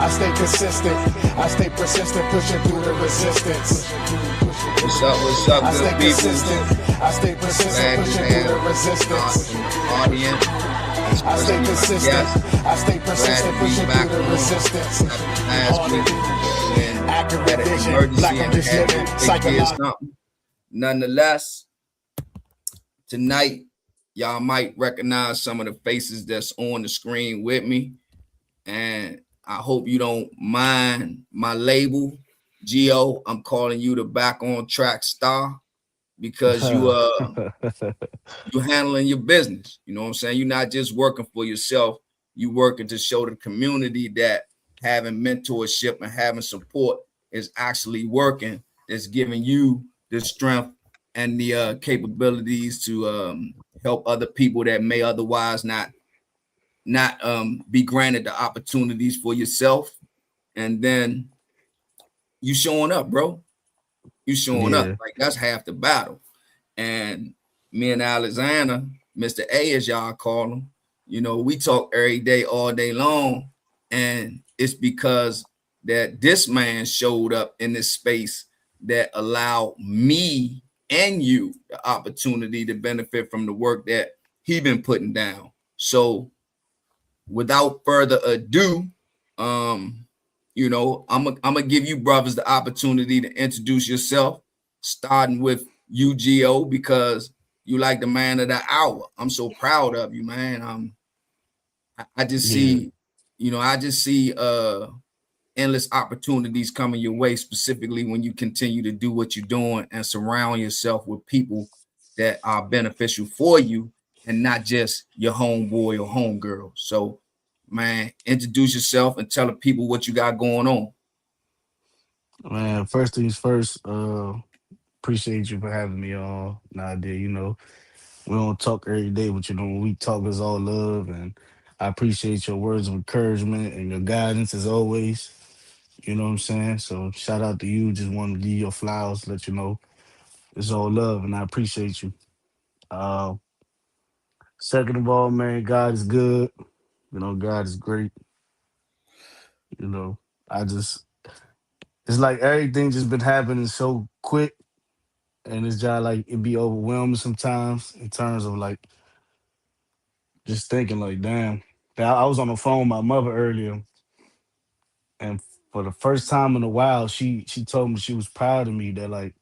I stay consistent. I stay persistent, pushing through the resistance. What's up, I stay good people? consistent. I stay persistent, pushing through the resistance. Audience. I stay consistent. I stay persistent, pushing through the resistance. Last week, when Accurate had an vision, emergency black and and just had living, to take care of psychological. something. Nonetheless, tonight, y'all might recognize some of the faces that's on the screen with me. And I hope you don't mind my label. Gio, I'm calling you the Back on Track star because you're handling your business. You know what I'm saying? You're not just working for yourself. You're working to show the community that having mentorship and having support is actually working. It's giving you the strength and the capabilities to help other people that may otherwise not be granted the opportunities for yourself. And then you showing up, bro. You showing up. Like that's half the battle. And me and Alexander, Mr. A, as y'all call him, you know, we talk every day, all day long. And it's because that this man showed up in this space that allowed me and you the opportunity to benefit from the work that he been putting down. So without further ado, you know, I'm gonna give you brothers the opportunity to introduce yourself, starting with UGO, because you like the man of the hour. I'm so proud of you, man. I just see, you know, I just see endless opportunities coming your way, specifically when you continue to do what you're doing and surround yourself with people that are beneficial for you and not just your homeboy or homegirl. So, man, introduce yourself and tell the people what you got going on. Man, first things first, appreciate you for having me on. Nadia, you know, we don't talk every day, but you know, when we talk is all love, and I appreciate your words of encouragement and your guidance as always. You know what I'm saying? So shout out to you. Just want to give you your flowers, let you know it's all love, and I appreciate you. Uh, Second of all, man, God is good. You know, God is great. You know, I just it's like everything just been happening so quick, and it's just like it be overwhelming sometimes in terms of like just thinking like, damn. I was on the phone with my mother earlier, and for the first time in a while, she told me she was proud of me. That like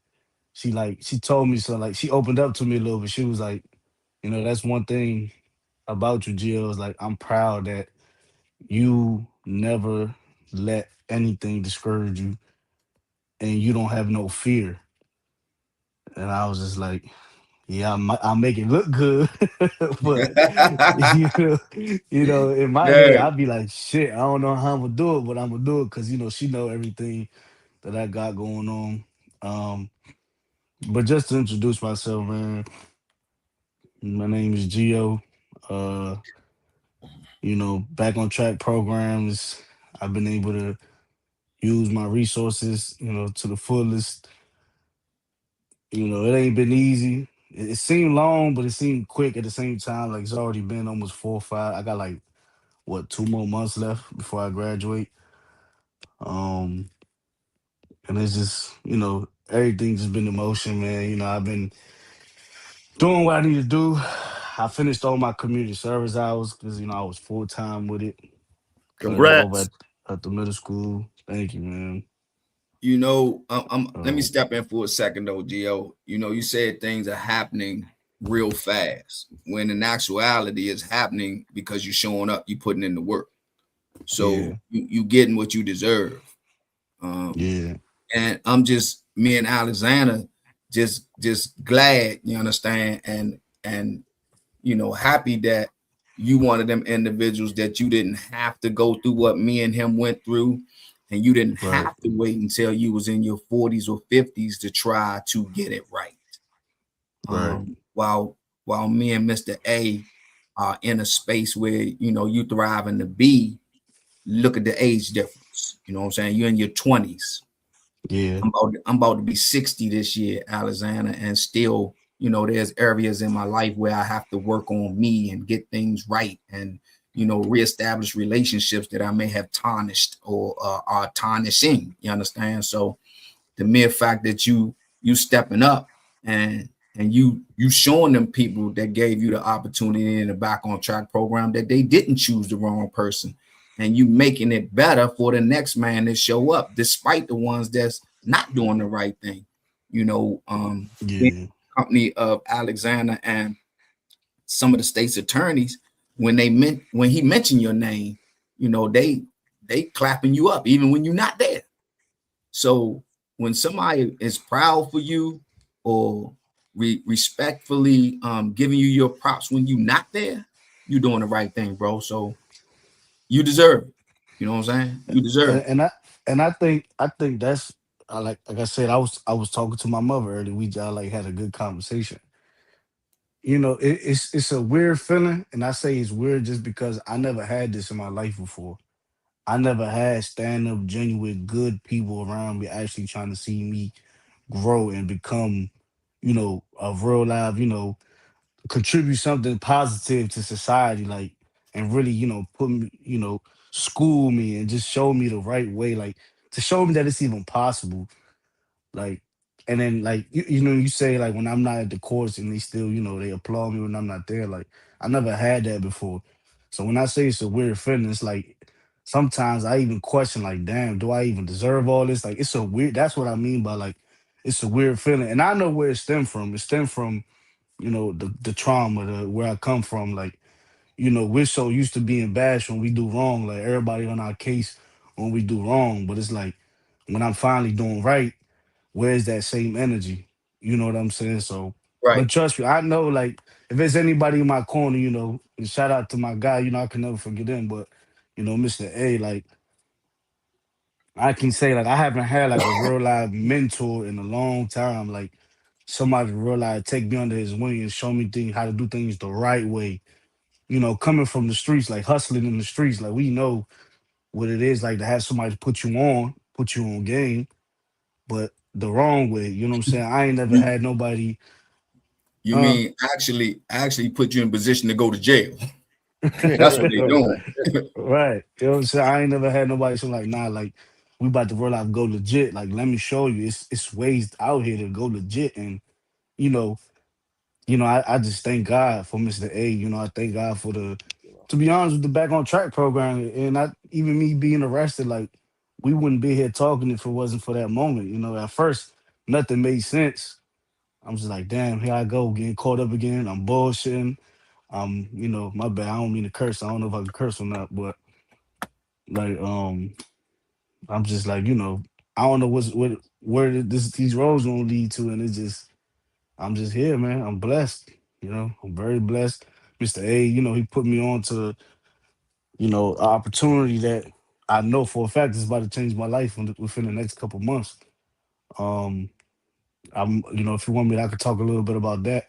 she told me so, like she opened up to me a little bit. She was like, you know, that's one thing about you, Jill. Is like I'm proud that you never let anything discourage you, and you don't have no fear. And I was just like, yeah, I'll make it look good, but in my head, Yeah. I'd be like, shit, I don't know how I'm gonna do it, but I'm gonna do it because she know everything that I got going on. Um, but just to introduce myself, man, my name is Gio. Uh, Back on track programs. I've been able to use my resources, to the fullest. It ain't been easy. It seemed long, but it seemed quick at the same time. Like it's already been almost 4 or 5. I got like what 2 more months left before I graduate. Um, and it's just everything just been in motion, man. I've been doing what I need to do. I finished all my community service hours because I was full time with it. Over Congrats. at the middle school. Thank you, man. You know, let me Um, step in for a second though, Gio. You know, you said things are happening real fast when in actuality it's happening because you're showing up, you putting in the work. So yeah, you getting what you deserve. Um, yeah, and me and Alexander just glad, you understand, and happy that you one of them individuals that you didn't have to go through what me and him went through, and you didn't right, have to wait until you was in your 40s or 50s to try to get it right. right, While me and Mr. A are in a space where you thrive in the B, look at the age difference. You know what I'm saying? You're in your 20s. yeah, I'm about to be 60 this year, Alexander, and still, there's areas in my life where I have to work on me and get things right. And reestablish relationships that I may have tarnished or are tarnishing. You understand? So the mere fact that you stepping up and you showing them people that gave you the opportunity in the Back on Track program that they didn't choose the wrong person, and you making it better for the next man that show up despite the ones that's not doing the right thing. Being Yeah. company of Alexander and some of the state's attorneys, when he mentioned your name, they clapping you up even when you're not there. So when somebody is proud for you or respectfully giving you your props when you're not there, you're doing the right thing, bro. So you deserve it. You know what I'm saying? You deserve and, it. and I I think that's like I said, I was talking to my mother earlier. We just like had a good conversation. It's a weird feeling, and I say it's weird just because I never had this in my life before. I never had stand up, genuine, good people around me actually trying to see me grow and become, a real live, contribute something positive to society, like, and really, put me, school me and just show me the right way, like, to show me that it's even possible, like, and then like you say like when I'm not at the course and they still, they applaud me when I'm not there, like, I never had that before. So when I say it's a weird feeling, it's like sometimes I even question, like, damn, do I even deserve all this? Like, it's a weird, that's what I mean by, like, it's a weird feeling, and I know where it stemmed from. It stemmed from, the trauma, where I come from. Like, we're so used to being bashed when we do wrong. Like, everybody on our case when we do wrong. But it's like when I'm finally doing right, where's that same energy? You know what I'm saying? So, Right. but trust me, I know, like, if there's anybody in my corner, and shout out to my guy, I can never forget him. But Mr. A, like, I can say, like, I haven't had like a real live mentor in a long time. Like, somebody real live take me under his wing and show me things, how to do things the right way. Coming from the streets, like hustling in the streets, like, we know what it is like to have somebody put you on game, but the wrong way. You know what I'm saying? I ain't never You had nobody. you Uh, mean actually put you in position to go to jail? That's what they right. doing. You know what I'm saying? I ain't never had nobody say like, nah, like, we about to roll out and go legit. Like, let me show you. It's ways out here to go legit, and you know, I just thank God for Mr. A. I thank God for to be honest, with the Back on Track program, and I even me being arrested, like, we wouldn't be here talking if it wasn't for that moment. At first, nothing made sense. I'm just like, damn, here I go, getting caught up again. I'm bullshitting. My bad. I don't mean to curse. I don't know if I can curse or not, but like, I'm just like, I don't know where these roads gonna lead to, and it's just, I'm just here, man. I'm blessed. I'm very blessed. Mr. A, he put me on to, an opportunity that I know for a fact is about to change my life within the next couple months. Um, if you want me, I could talk a little bit about that.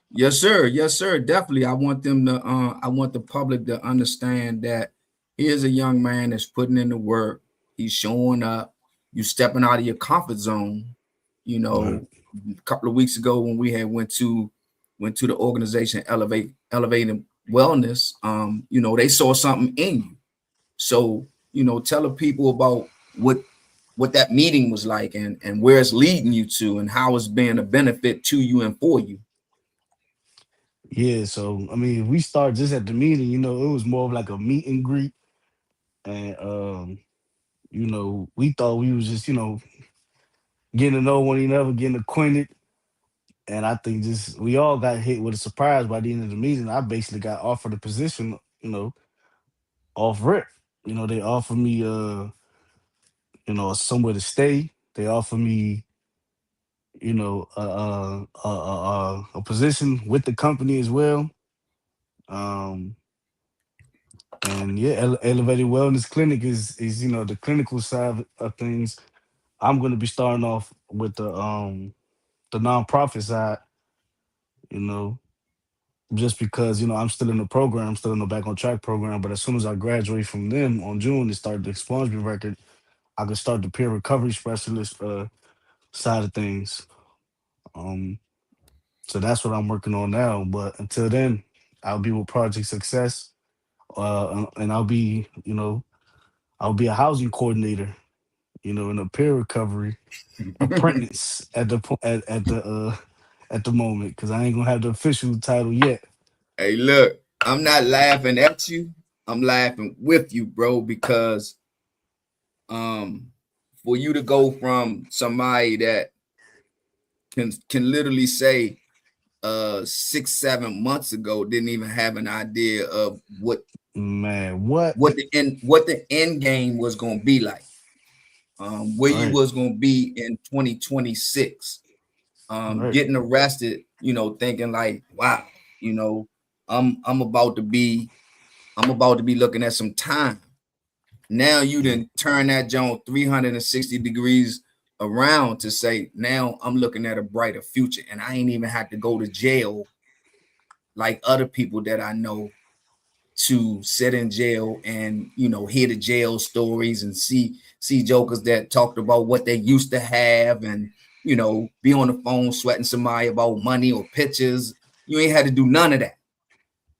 Yes, sir. Yes, sir. Definitely. I want the public to understand that here's a young man that's putting in the work. He's showing up. You stepping out of your comfort zone. Right. A couple of weeks ago when we had went to the organization Elevating Wellness, they saw something in you. So, tell the people about what that meeting was like and where it's leading you to and how it's being a benefit to you and for you. Yeah. So, I mean, we started just at the meeting. It was more of like a meet and greet, and we thought we was just, getting to know one another, getting acquainted. And I think just we all got hit with a surprise by the end of the meeting. I basically got offered a position, off rip. They offered me somewhere to stay. They offered me, a position with the company as well. Um, and yeah, Elevated Wellness Clinic is the clinical side of things. I'm gonna be starting off with the nonprofit side, you know, just because I'm still in the program, still in the Back on Track program. But as soon as I graduate from them on June and start the expungement record, I can start the peer recovery specialist side of things. Um, so that's what I'm working on now. But until then, I'll be with Project Success. and I'll be, I'll be a housing coordinator, in a peer recovery apprentice at the moment, because I ain't gonna have the official title yet. Hey, look, I'm not laughing at you. I'm laughing with you, bro, because for you to go from somebody that can literally say 6-7 months ago didn't even have an idea of what Man, what? the end game was gonna be like, where you Right, was gonna be in 2026, right, getting arrested, thinking like, wow, you know, I'm about to be looking at some time. Now you didn't turn that joint 360 degrees around to say, now I'm looking at a brighter future, and I ain't even had to go to jail like other people that I know to sit in jail and hear the jail stories and see jokers that talked about what they used to have, and be on the phone sweating somebody about money or pictures. You ain't had to do none of that.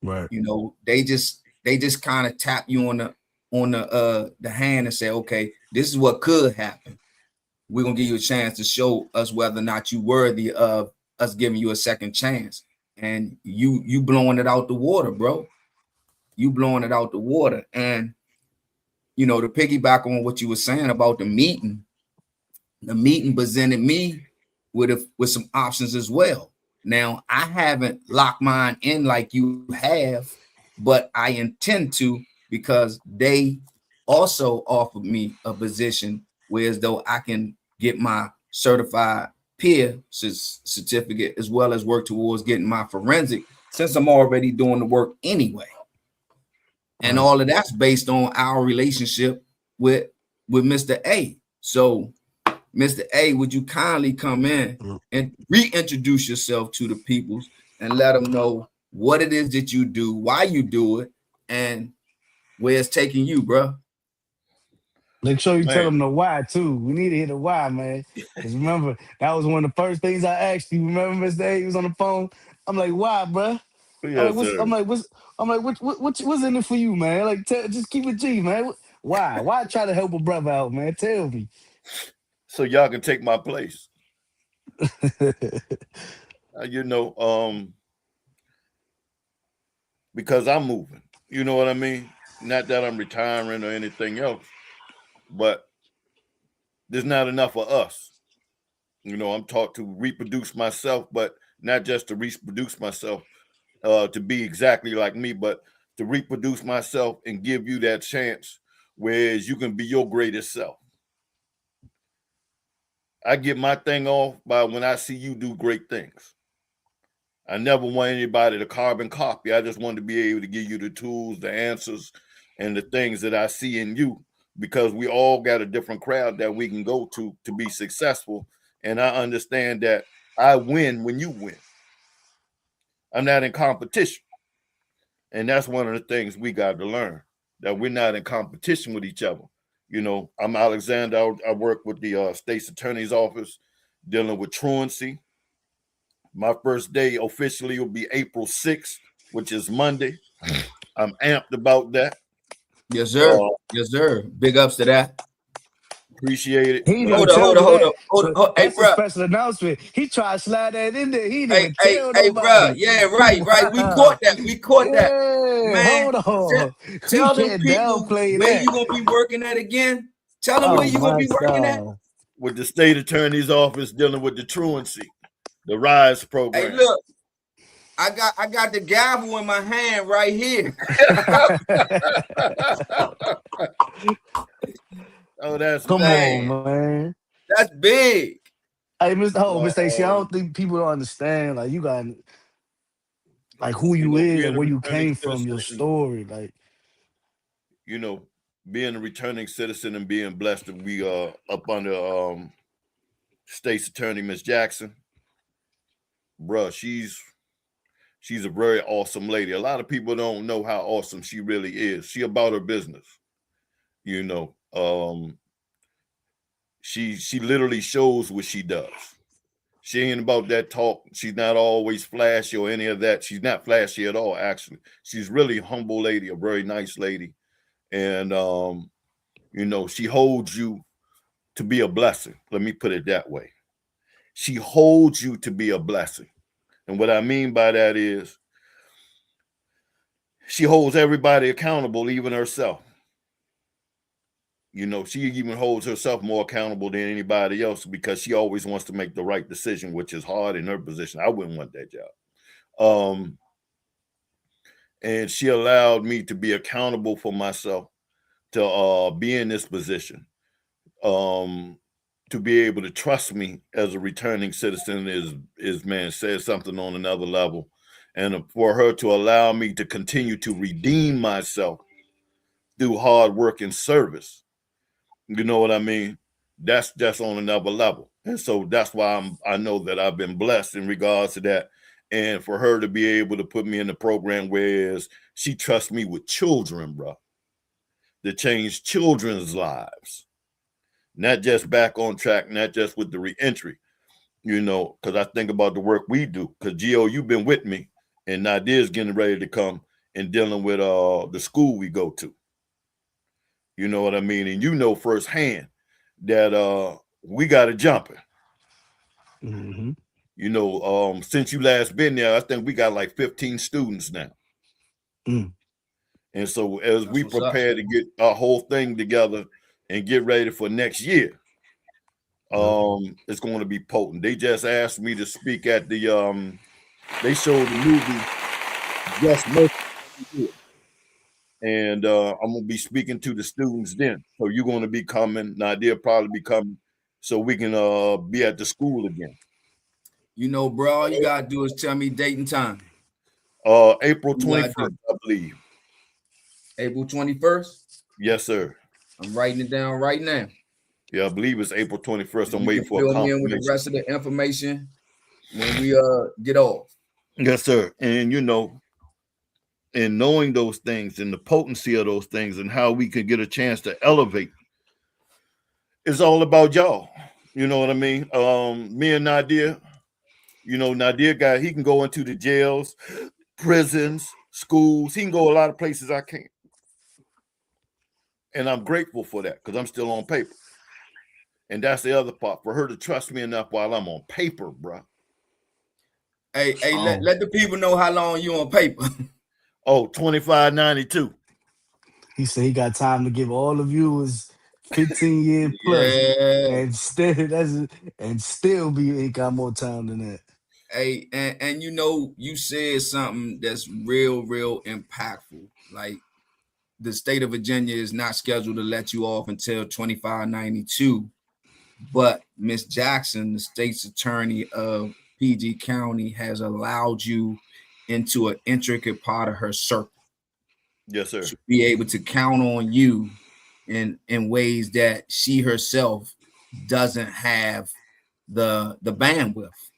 right. They just kind of tap you on the hand and say, okay, this is what could happen. We're gonna give you a chance to show us whether or not you worthy of us giving you a second chance. And you blowing it out the water, bro. You blowing it out the water. And to piggyback on what you were saying about the meeting presented me with some options as well. Now, I haven't locked mine in like you have, but I intend to, because they also offered me a position where as though I can get my certified peer certificate as well as work towards getting my forensic, since I'm already doing the work anyway. And Right. all of that's based on our relationship with Mr. A. So, Mr. A, would you kindly come in Mm. and reintroduce yourself to the peoples and let them know what it is that you do, why you do it, and where it's taking you, bro? Make sure you tell Man, them the why too. We need to hear the why, man. Because remember, that was one of the first things I asked you. Remember, Mr. A was on the phone. I'm like, why, bro? I'm like, yes, sir. what's in it for you, man? Like, just keep it G, man. Why? Why try to help a brother out, man? Tell me. So y'all can take my place. You know, because I'm moving. You know what I mean? Not that I'm retiring or anything else, but there's not enough of us. I'm taught to reproduce myself, but not just to reproduce myself, to be exactly like me, but to reproduce myself and give you that chance, whereas you can be your greatest self. I get my thing off by when I see you do great things. I never want anybody to carbon copy. I just want to be able to give you the tools, the answers, and the things that I see in you, because we all got a different crowd that we can go to be successful. And I understand that I win when you win. I'm not in competition. And that's one of the things we got to learn, that we're not in competition with each other. I'm Alexander. I work with the state's attorney's office dealing with truancy. My first day officially will be April 6th, which is Monday. I'm amped about that. Yes, sir. Uh, Yes, sir. Big ups to that. appreciate it. He didn't But even Hold up, tell hold me up, hold that. up, hold up. So Hey, that's a bro. special announcement. He tried to slide that in there. He didn't Hey, even hey, tell hey, bro. nobody. Yeah, right, right. We Wow. caught that. We caught that. Yeah, Man, hold on. We tell them can't people downplay where that. you gonna be working at again. Tell them where Oh you gonna my be working at. God. with the state attorney's office dealing with the truancy, the RISE Hey, program. look, I got the gavel in my hand right here. Oh, that's Come big. on, Man, man. that's big. Hey, Mr. AC, I Uh, don't think people don't understand. Like, you got, like, who you is being and a where you returning came from, your citizen, story. Like, you know, being a returning citizen and being blessed that we are up under state's attorney, Miss Jackson. Bruh, she's a very awesome lady. A lot of people don't know how awesome she really is. She about her business. You know, she literally shows what she does. She ain't about that talk. She's not always flashy or any of that. She's not flashy at all, actually. She's really a humble lady, a very nice lady. And, you know, she holds you to be a blessing. Let me put it that way. She holds you to be a blessing. And what I mean by that is she holds everybody accountable, even herself. You know, she even holds herself more accountable than anybody else because she always wants to make the right decision, which is hard in her position. I wouldn't want that job. And she allowed me to be accountable for myself, to be in this position, to be able to trust me as a returning citizen is man, says something on another level. And for her to allow me to continue to redeem myself through hard work and service. You know what I mean? That's on another level. And so that's why I know that I've been blessed in regards to that. And for her to be able to put me in the program, whereas she trusts me with children, bro, to change children's lives, not just back on track, not just with the reentry, you know, because I think about the work we do. Because Gio, you've been with me, and Nadia's getting ready to come and dealing with the school we go to. You know what I mean? And you know firsthand that we got it jumping. Mm-hmm. You know, since you last been there, I think we got like 15 students now. Mm. And so as That's we prepare to get our whole thing together and get ready for next year, it's going to be potent. They just asked me to speak at the they showed the movie Just Mercy. And I'm gonna be speaking to the students then. So you're gonna be coming. Nadia probably be coming, so we can be at the school again. You know, bro, all you gotta do is tell me date and time. April 21st, I believe. April 21st? Yes, sir. I'm writing it down right now. Yeah, I believe it's April 21st. I'm You waiting can for a fill me confirmation. in with the rest of the information when we get off. Yes, sir. And you know, and knowing those things and the potency of those things and how we could get a chance to elevate is all about y'all. You know what I mean? Me and Nadia, you know, Nadia he can go into the jails, prisons, schools. He can go a lot of places I can't. And I'm grateful for that because I'm still on paper. And that's the other part, for her to trust me enough while I'm on paper, bro. Hey, let the people know how long you on paper. Oh, 25.92. He said he got time to give all of you his 15 year plus, and still he got more time than that. Hey, and you know, you said something that's real impactful. Like, the state of Virginia is not scheduled to let you off until 2592, but Miss Jackson, the state's attorney of PG County, has allowed you into an intricate part of her circle. Yes, sir. To be able to count on you in ways that she herself doesn't have the bandwidth.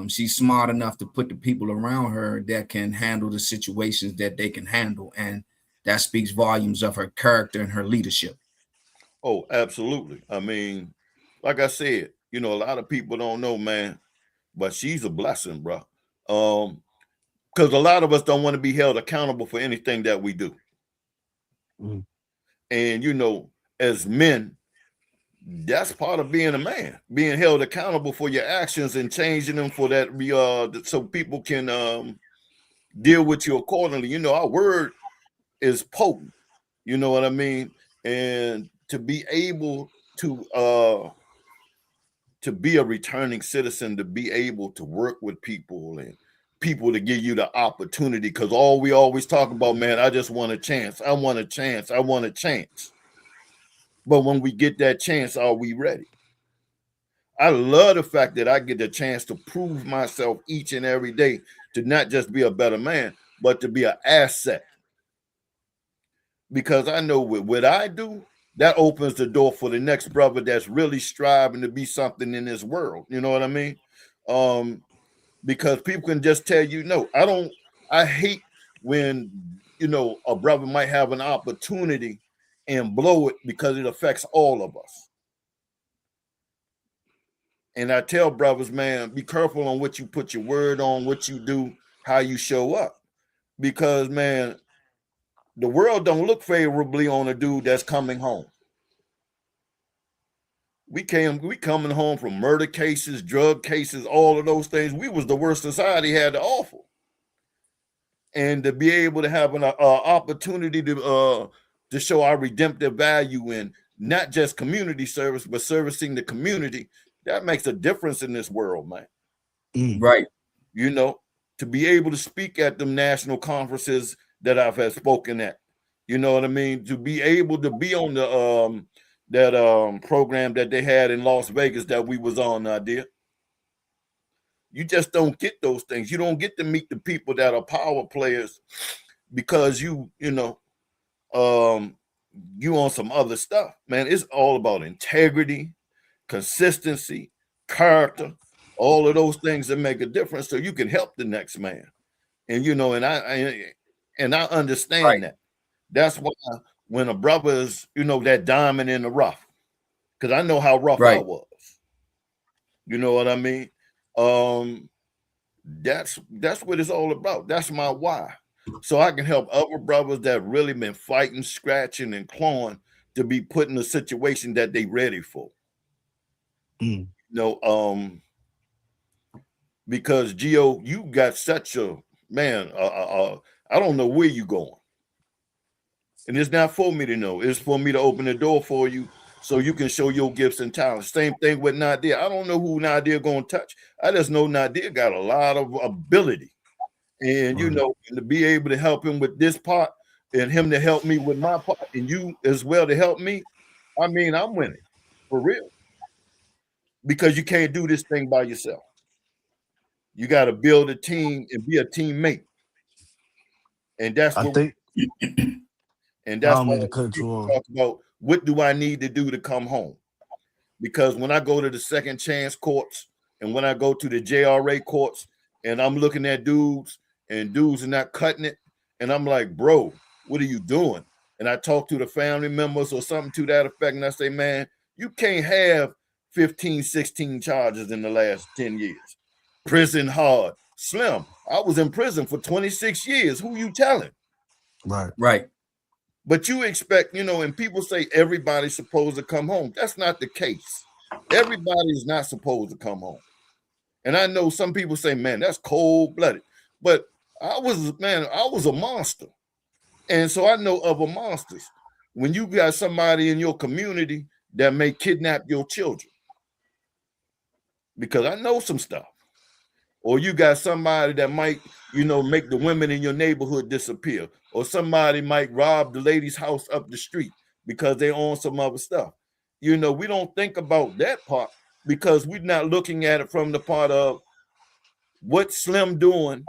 She's smart enough to put the people around her that can handle the situations that they can handle, and that speaks volumes of her character and her leadership. Oh, absolutely. I mean, like I said, you know, a lot of people don't know, man, but she's a blessing, bro. Because a lot of us don't want to be held accountable for anything that we do. Mm. And, you know, as men, that's part of being a man, being held accountable for your actions and changing them for that, so people can deal with you accordingly. You know, our word is potent. You know what I mean? And to be able to be a returning citizen, to be able to work with people and people to give you the opportunity, because all we always talk about, man, I just want a chance. I want a chance. I want a chance. But when we get that chance, are we ready? I love the fact that I get the chance to prove myself each and every day, to not just be a better man, but to be an asset. Because I know with what I do, that opens the door for the next brother that's really striving to be something in this world. You know what I mean? Because people can just tell you, no, I hate when, you know, a brother might have an opportunity and blow it because it affects all of us. And I tell brothers, man, be careful on what you put your word on, what you do, how you show up. Because, man, the world don't look favorably on a dude that's coming home. We coming home from murder cases, drug cases, all of those things. We was the worst society had to offer. And to be able to have an opportunity to show our redemptive value in not just community service, but servicing the community, that makes a difference in this world, man. Right. You know, to be able to speak at the national conferences that I've had spoken at, you know what I mean? To be able to be on the that program that they had in Las Vegas that we was on, Nadia. You just don't get those things. You don't get to meet the people that are power players because you know, you on some other stuff, man. It's all about integrity, consistency, character, all of those things that make a difference so you can help the next man. And, you know, and I understand that. That's why when a brother is, you know, that diamond in the rough, because I know how rough I was. You know what I mean? That's what it's all about. That's my why. So I can help other brothers that really been fighting, scratching, and clawing to be put in a situation that they ready for. You know, because Gio, you got such a man. I don't know where you going. And it's not for me to know. It's for me to open the door for you so you can show your gifts and talents. Same thing with Nadia. I don't know who Nadia going to touch. I just know Nadia got a lot of ability. And, you know, to be able to help him with this part and him to help me with my part and you as well to help me, I mean, I'm winning. For real. Because you can't do this thing by yourself. You got to build a team and be a teammate. And that's what I think. And that's why people talk about what do I need to do to come home? Because when I go to the second chance courts and when I go to the JRA courts and I'm looking at dudes and dudes are not cutting it, and I'm like, bro, what are you doing? And I talk to the family members or something to that effect, and I say, man, you can't have 15, 16 charges in the last 10 years. Prison hard. Slim, I was in prison for 26 years. Who you telling? Right. But you expect, you know, and people say everybody's supposed to come home. That's not the case. Everybody is not supposed to come home. And I know some people say, man, that's cold-blooded. But I was a monster. And so I know other monsters. When you got somebody in your community that may kidnap your children, because I know some stuff. Or you got somebody that might, you know, make the women in your neighborhood disappear. Or somebody might rob the lady's house up the street because they own some other stuff. You know, we don't think about that part because we're not looking at it from the part of what Slim doing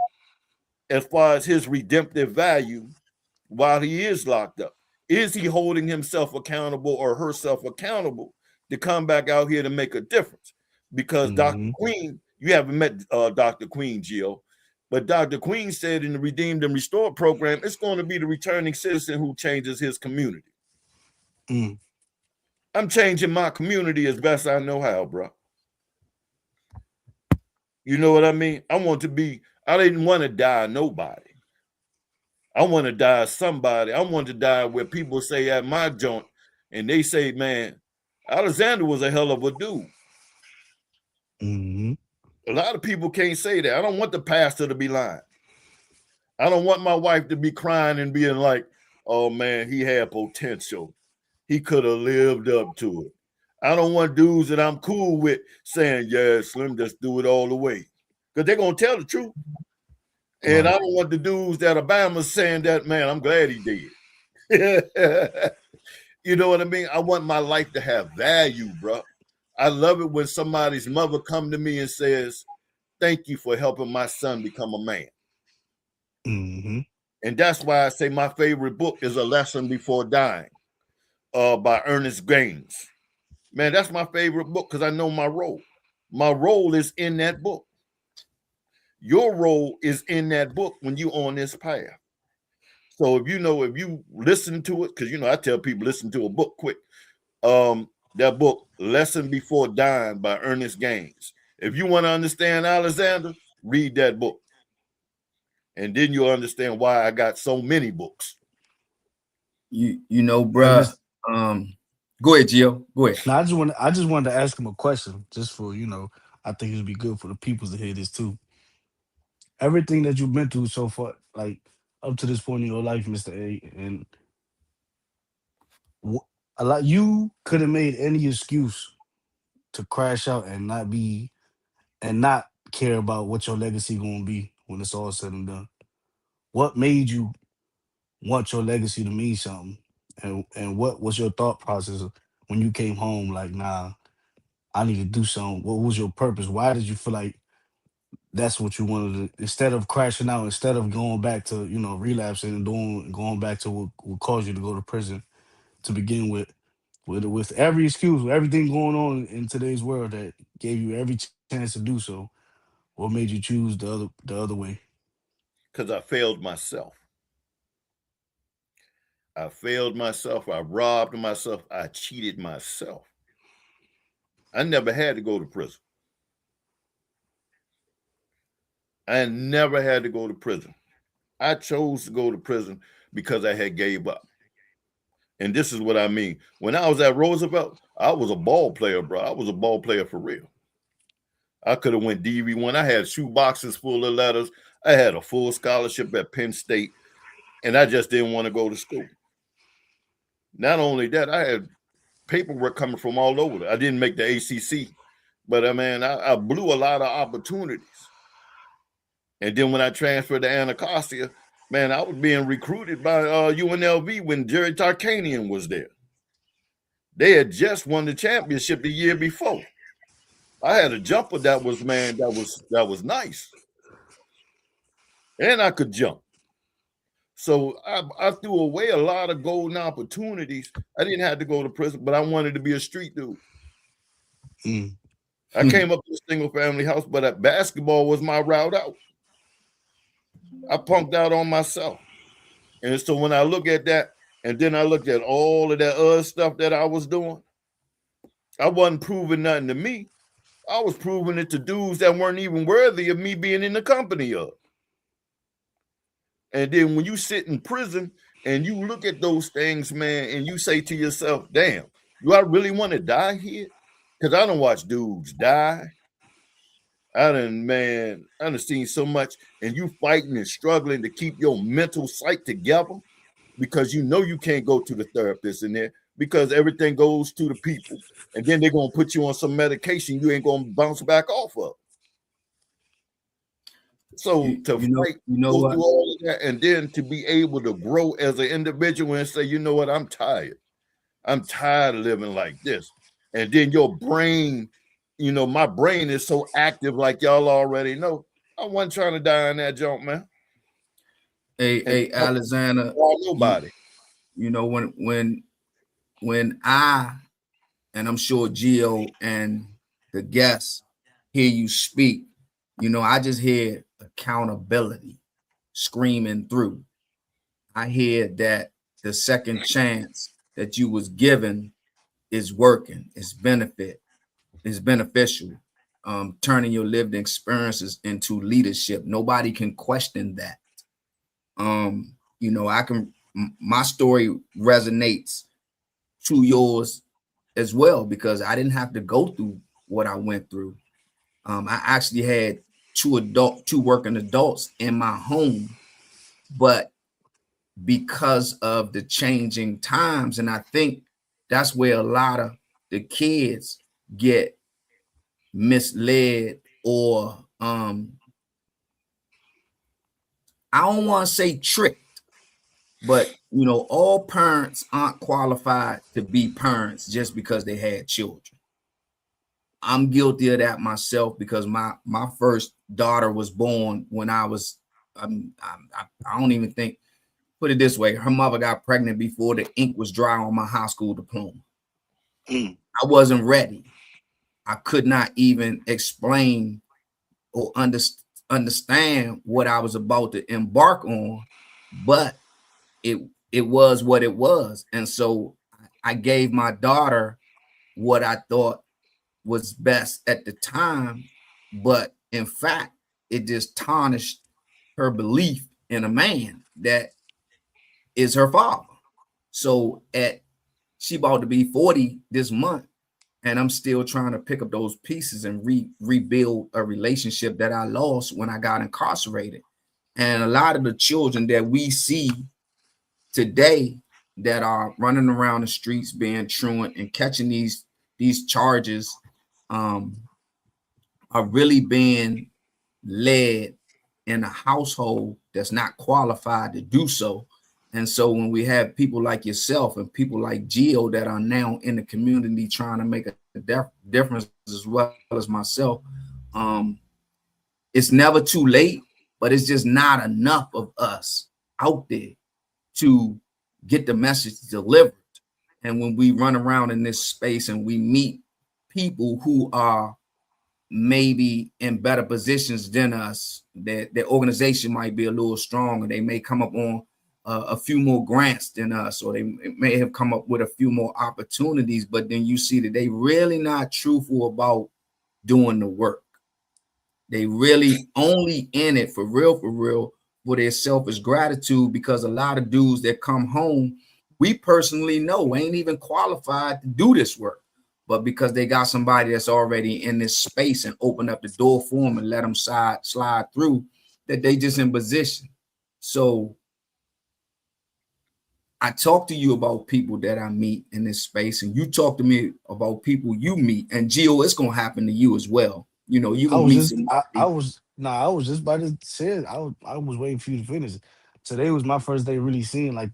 as far as his redemptive value while he is locked up. Is he holding himself accountable or herself accountable to come back out here to make a difference? Because Dr. Queen, you haven't met Dr. Queen, Gio, but Dr. Queen said in the Redeemed and Restored program, it's going to be the returning citizen who changes his community. I'm changing my community as best I know how, bro. You know what I mean? I didn't want to die nobody. I want to die somebody. I want to die where people say at my joint and they say, man, Alexander was a hell of a dude. A lot of people can't say that. I don't want the pastor to be lying. I don't want my wife to be crying and being like, oh man, he had potential. He could have lived up to it. I don't want dudes that I'm cool with saying, yeah, Slim, just do it all the way. Because they're going to tell the truth. And I don't want the dudes that Obama's saying that, man, I'm glad he did. You know what I mean? I want my life to have value, bro. I love it when somebody's mother come to me and says, thank you for helping my son become a man. And that's why I say my favorite book is A Lesson Before Dying by Ernest Gaines. Man, that's my favorite book because I know my role. My role is in that book. Your role is in that book when you're on this path. So if you listen to it, because, you know, I tell people listen to a book quick. that book, Lesson Before Dying by Ernest Gaines. If you want to understand Alexander, read that book. And then you'll understand why I got so many books. You know, bruh. Go ahead, Gio. Go ahead. Now, I just wanted to ask him a question, just for I think it'd be good for the people to hear this too. Everything that you've been through so far, like up to this point in your life, Mr. A, and a lot, you could have made any excuse to crash out and not care about what your legacy gonna be when it's all said and done. What made you want your legacy to mean something? And what was your thought process when you came home? Like, nah, I need to do something. What was your purpose? Why did you feel like that's what you wanted to, instead of crashing out, instead of going back to, relapsing and going back to what caused you to go to prison to begin with every excuse, with everything going on in today's world that gave you every chance to do so? What made you choose the other way? Because I failed myself. I failed myself. I robbed myself. I cheated myself. I never had to go to prison. I never had to go to prison. I chose to go to prison because I had gave up. And this is what I mean. When I was at Roosevelt, I was a ball player, bro. I was a ball player for real. I could have went DV1. I had shoe boxes full of letters. I had a full scholarship at Penn State, and I just didn't want to go to school. Not only that, I had paperwork coming from all over. I didn't make the ACC, but I blew a lot of opportunities. And then when I transferred to Anacostia, man, I was being recruited by UNLV when Jerry Tarkanian was there. They had just won the championship the year before. I had a jumper that was nice. And I could jump. So I threw away a lot of golden opportunities. I didn't have to go to prison, but I wanted to be a street dude. I came up to a single family house, but basketball was my route out. I punked out on myself. And so when I look at that, and then I looked at all of that other stuff that I was doing, I wasn't proving nothing to me. I was proving it to dudes that weren't even worthy of me being in the company of. And then when you sit in prison and you look at those things, man, and you say to yourself, damn, do I really want to die here? Because I don't watch dudes die. I done seen so much, and you fighting and struggling to keep your mental psyche together because you know you can't go to the therapist in there because everything goes to the people. And then they're going to put you on some medication you ain't going to bounce back off of. So go through all of that, and then to be able to grow as an individual and say, you know what, I'm tired. I'm tired of living like this. And then your brain, my brain is so active, like y'all already know. I wasn't trying to die in that junk, man. Hey, Alexander. Nobody. When I, and I'm sure Gio and the guests hear you speak, I just hear accountability screaming through. I hear that the second chance that you was given is working, it's beneficial, turning your lived experiences into leadership. Nobody can question that. My story resonates to yours as well, because I didn't have to go through what I went through. I actually had two working adults in my home, but because of the changing times, and I think that's where a lot of the kids get misled, or I don't want to say tricked, but all parents aren't qualified to be parents just because they had children. I'm guilty of that myself, because my first daughter was born when I was I don't even think, put it this way, her mother got pregnant before the ink was dry on my high school diploma. I wasn't ready. I could not even explain or understand what I was about to embark on, but it was what it was. And so I gave my daughter what I thought was best at the time, but in fact, it just tarnished her belief in a man that is her father. So she about to be 40 this month, and I'm still trying to pick up those pieces and rebuild a relationship that I lost when I got incarcerated. And a lot of the children that we see today that are running around the streets being truant and catching these charges are really being led in a household that's not qualified to do so. And so when we have people like yourself and people like Gio that are now in the community trying to make a difference as well as myself, it's never too late, but it's just not enough of us out there to get the message delivered. And when we run around in this space and we meet people who are maybe in better positions than us, their organization might be a little stronger. They may come up on a few more grants than us, or they may have come up with a few more opportunities, but then you see that they really not truthful about doing the work. They really only in it for real, for their selfish gratitude, because a lot of dudes that come home, we personally know ain't even qualified to do this work. But because they got somebody that's already in this space and open up the door for them and let them slide through, that they just in position. So I talk to you about people that I meet in this space, and you talk to me about people you meet. And Gio, it's gonna happen to you as well. You know, you gonna meet somebody. I was just about to say it. I was waiting for you to finish. Today was my first day really seeing like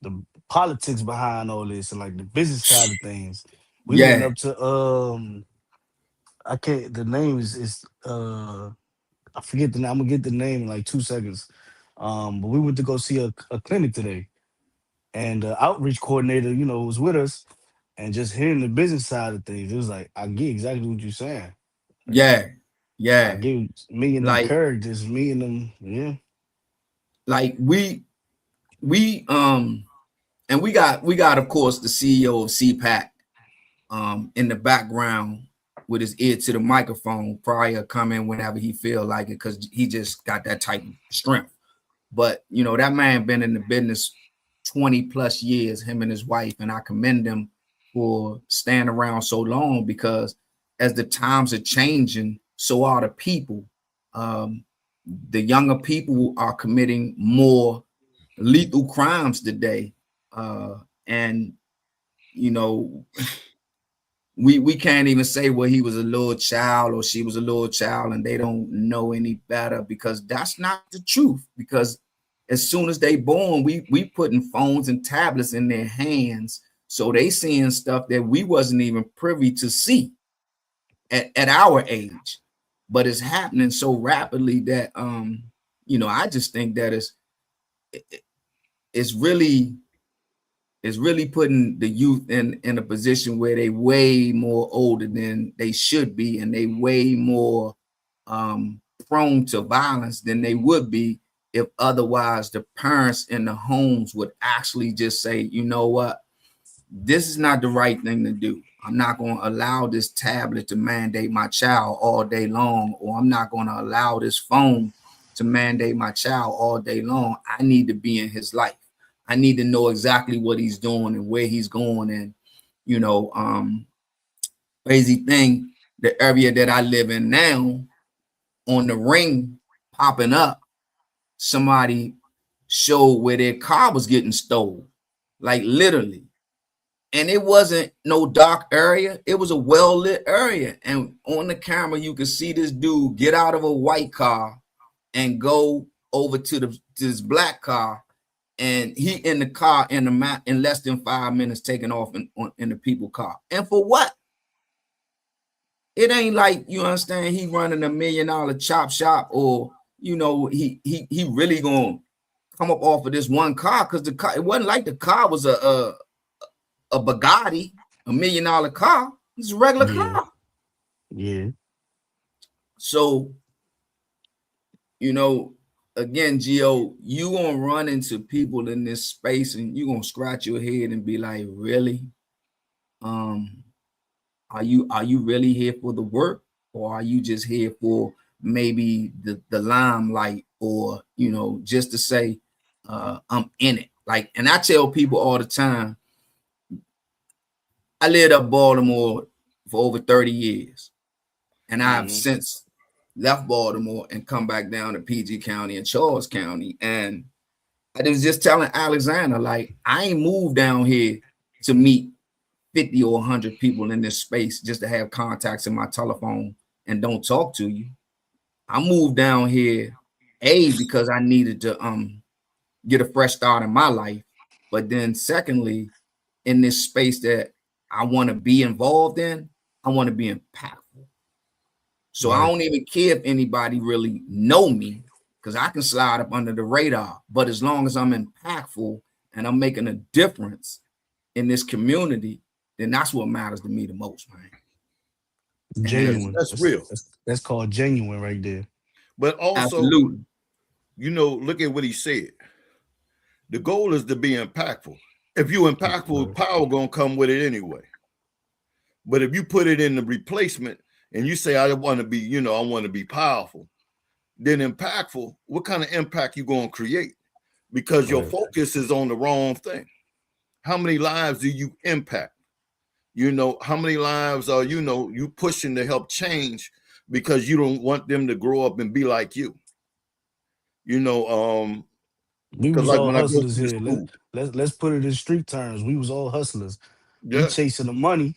the politics behind all this and like the business side of things. We went Yeah, up to I can't, the name is I forget the name. I'm gonna get the name in like 2 seconds. But we went to go see a clinic today, and the outreach coordinator, was with us, and just hearing the business side of things, it was like I get exactly what you're saying. Like, yeah, I yeah. get meeting them Like, characters, meeting them, yeah. like we and we got of course the CEO of CPAC in the background with his ear to the microphone, prior come in whenever he feel like it, because he just got that type of strength. But that man been in the business 20 plus years, him and his wife, and I commend them for staying around so long, because as the times are changing, so are the people. The younger people are committing more lethal crimes today, and we can't even say, well, he was a little child or she was a little child and they don't know any better, because that's not the truth. Because as soon as they born, we putting phones and tablets in their hands, so they seeing stuff that we wasn't even privy to see at our age. But it's happening so rapidly that I just think that it's really putting the youth in a position where they way more older than they should be, and they way more prone to violence than they would be if otherwise the parents in the homes would actually just say, you know what, this is not the right thing to do. I'm not going to allow this tablet to mandate my child all day long, or I'm not going to allow this phone to mandate my child all day long. I need to be in his life. I need to know exactly what he's doing and where he's going. And, crazy thing, the area that I live in now, on the ring popping up, somebody showed where their car was getting stolen, like literally. And it wasn't no dark area. It was a well-lit area. And on the camera, you could see this dude get out of a white car and go over to this black car. And he in the car in less than 5 minutes, taking off in the people car. And for what? It ain't like, you understand, he running $1 million chop shop, or he really gonna come up off of this one car, because the car, it wasn't like the car was a Bugatti, $1 million car. It's a regular car. Yeah. So, again, Gio, you gonna run into people in this space and you gonna scratch your head and be like, really? Are you really here for the work, or are you just here for maybe the limelight, or just to say I'm in it? Like, and I tell people all the time, I lived up Baltimore for over 30 years, and I've since left Baltimore and come back down to PG County and Charles County. And I was just telling Alexander, like, I ain't moved down here to meet 50 or 100 people in this space just to have contacts in my telephone and don't talk to you. I moved down here, because I needed to get a fresh start in my life. But then secondly, in this space that I want to be involved in, I want to be impactful. So I don't even care if anybody really know me, because I can slide up under the radar. But as long as I'm impactful and I'm making a difference in this community, then that's what matters to me the most, man. Genuine. That's real. That's called genuine right there. But also, absolutely, look at what he said. The goal is to be impactful. If you're impactful, power gonna come with it anyway. But if you put it in the replacement and you say, I want to be, I want to be powerful, then impactful, what kind of impact you gonna create? Because your focus is on the wrong thing. How many lives do you impact? How many lives are you pushing to help change because you don't want them to grow up and be like you? We was like all when I go hustlers to here. school, Let's put it in street terms. We was all hustlers. yeah. We chasing the money,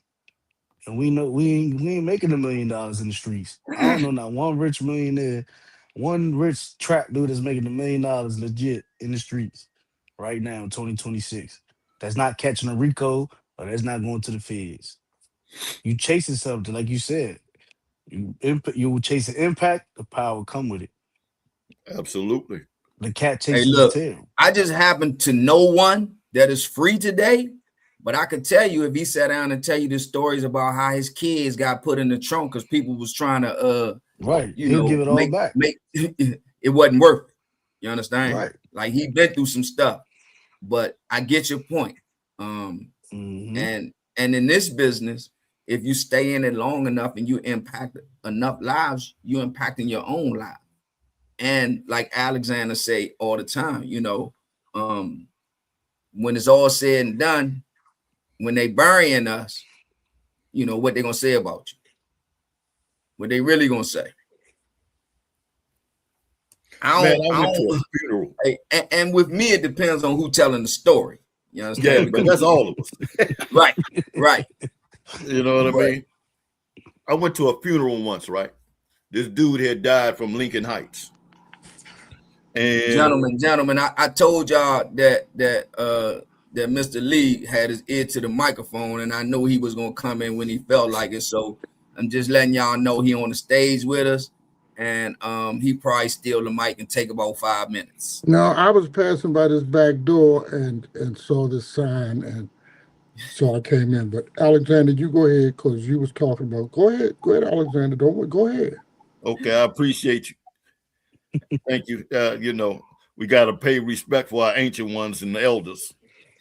and we know we ain't making $1 million in the streets. I don't know not one rich millionaire, one rich trap dude that's making $1 million legit in the streets right now in 2026. That's not catching a RICO, or that's not going to the feds. You chasing something, like you said. You chase an impact, the power will come with it. Absolutely. The cat hey, chases look, the tail. I just happen to know one that is free today, but I could tell you, if he sat down and tell you the stories about how his kids got put in the trunk because people was trying to he'll give it all back. Make it wasn't worth it. You understand? Right. Like, he been through some stuff, but I get your point. And in this business, if you stay in it long enough and you impact enough lives, you're impacting your own life. And like Alexander say all the time, when it's all said and done, when they burying us, what they gonna say about you? What they really gonna say? I went to a funeral. And with me, it depends on who telling the story. You understand? Yeah, but that's all of us. Right. You know what I mean? I went to a funeral once, right? This dude had died from Lincoln Heights. And gentlemen, I told y'all that Mr. Lee had his ear to the microphone, and I knew he was gonna come in when he felt like it. So I'm just letting y'all know he on the stage with us, and he probably steal the mic and take about 5 minutes. No, I was passing by this back door and saw this sign, and so I came in. But Alexander, you go ahead, because you was talking about. Go ahead, Alexander. Go ahead. Okay, I appreciate you. Thank you. We got to pay respect for our ancient ones and the elders.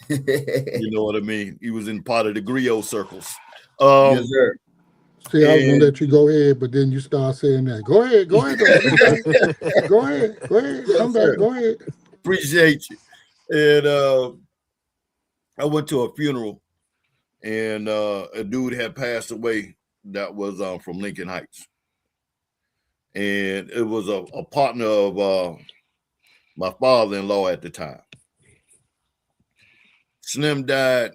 You know what I mean? He was in part of the griot circles. Yes, sir. See, I was gonna let you go ahead, but then you start saying that. Go ahead. Go ahead. Come back. Go ahead. Appreciate you. And I went to a funeral, and a dude had passed away that was from Lincoln Heights. And it was a partner of my father-in-law at the time. Slim died.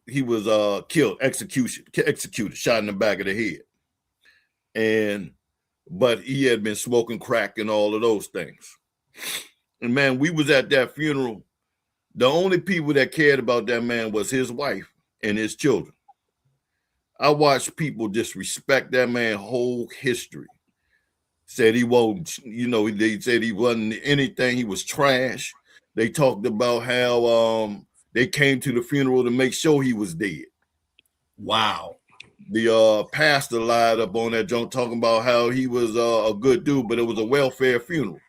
He was killed, executed, shot in the back of the head. But he had been smoking crack and all of those things. And man, we was at that funeral. The only people that cared about that man was his wife and his children. I watched people disrespect that man's whole history. Said he won't, they said he wasn't anything. He was trash. They talked about how they came to the funeral to make sure he was dead. Wow. The pastor lied up on that joint talking about how he was a good dude, but it was a welfare funeral.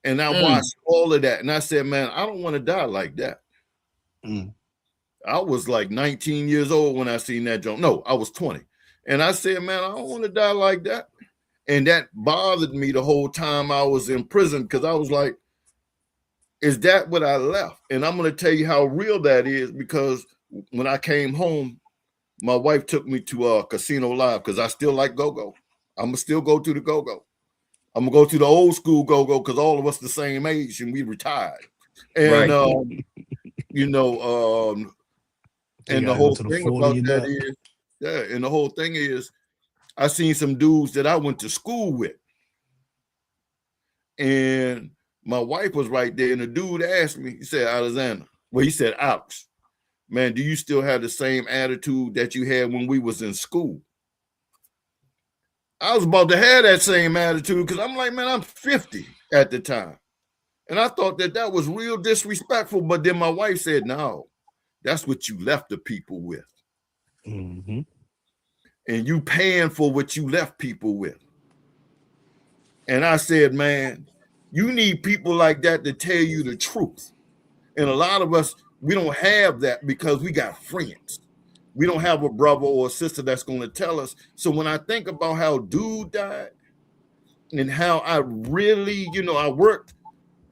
And I watched all of that, and I said, man, I don't want to die like that. I was like 19 years old when I seen that jump. No, I was 20. And I said, man, I don't want to die like that. And that bothered me the whole time I was in prison, because I was like, is that what I left? And I'm going to tell you how real that is, because when I came home, my wife took me to Casino Live, because I still like go-go. I'm going to still go to the go-go. I'm going to go to the old school go-go, because all of us the same age and we retired. And, Right. you know, and the whole thing about that is, yeah, and the whole thing is, I seen some dudes that I went to school with. And my wife was right there, and the dude asked me, he said, Alexander, well, he said, Alex, man, do you still have the same attitude that you had when we was in school? I was about to have that same attitude, because I'm like, man, I'm 50 at the time. And I thought that was real disrespectful. But then my wife said, no, that's what you left the people with. Mm-hmm. And you paying for what you left people with. And I said, man, you need people like that to tell you the truth. And a lot of us, we don't have that, because we got friends. We don't have a brother or a sister that's going to tell us. So when I think about how dude died and how I really, I worked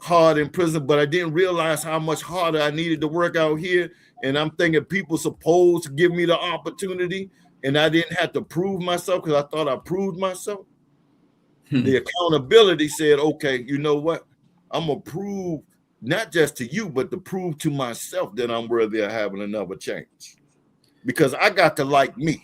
hard in prison, but I didn't realize how much harder I needed to work out here. And I'm thinking people supposed to give me the opportunity, and I didn't have to prove myself, because I thought I proved myself. The accountability said, okay, you know what? I'm going to prove not just to you, but to prove to myself that I'm worthy of having another change. Because I got to like me.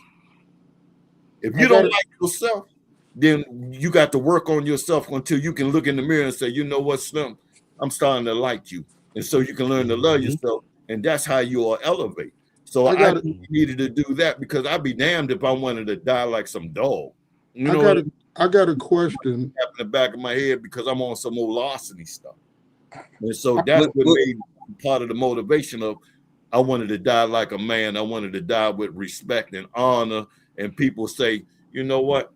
If you don't like yourself, then you got to work on yourself until you can look in the mirror and say, you know what, Slim, I'm starting to like you. And so you can learn to love yourself. And that's how you will elevate. So I needed to do that, because I'd be damned if I wanted to die like some dog. I got a question. In the back of my head, because I'm on some old larceny stuff. And so that's what made part of the motivation of, I wanted to die like a man. I wanted to die with respect and honor. And people say, you know what?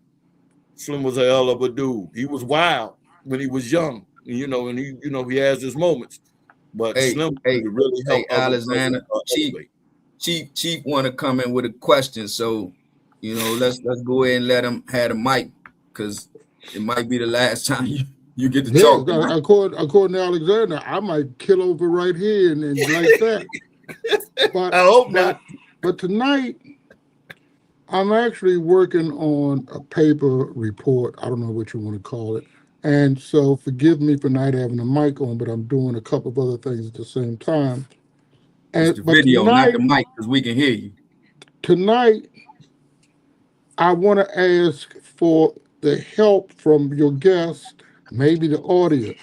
Slim was a hell of a dude. He was wild when he was young, and he has his moments. But Slim really helped Alexander. Chief want to come in with a question. So, let's go ahead and let him have the mic, because it might be the last time you get to talk. According to Alexander, I might kill over right here and like that. But I hope not. But tonight, I'm actually working on a paper report. I don't know what you want to call it. And so forgive me for not having a mic on, but I'm doing a couple of other things at the same time. It's the video, not the mic, because we can hear you. Tonight, I want to ask for the help from your guest, maybe the audience.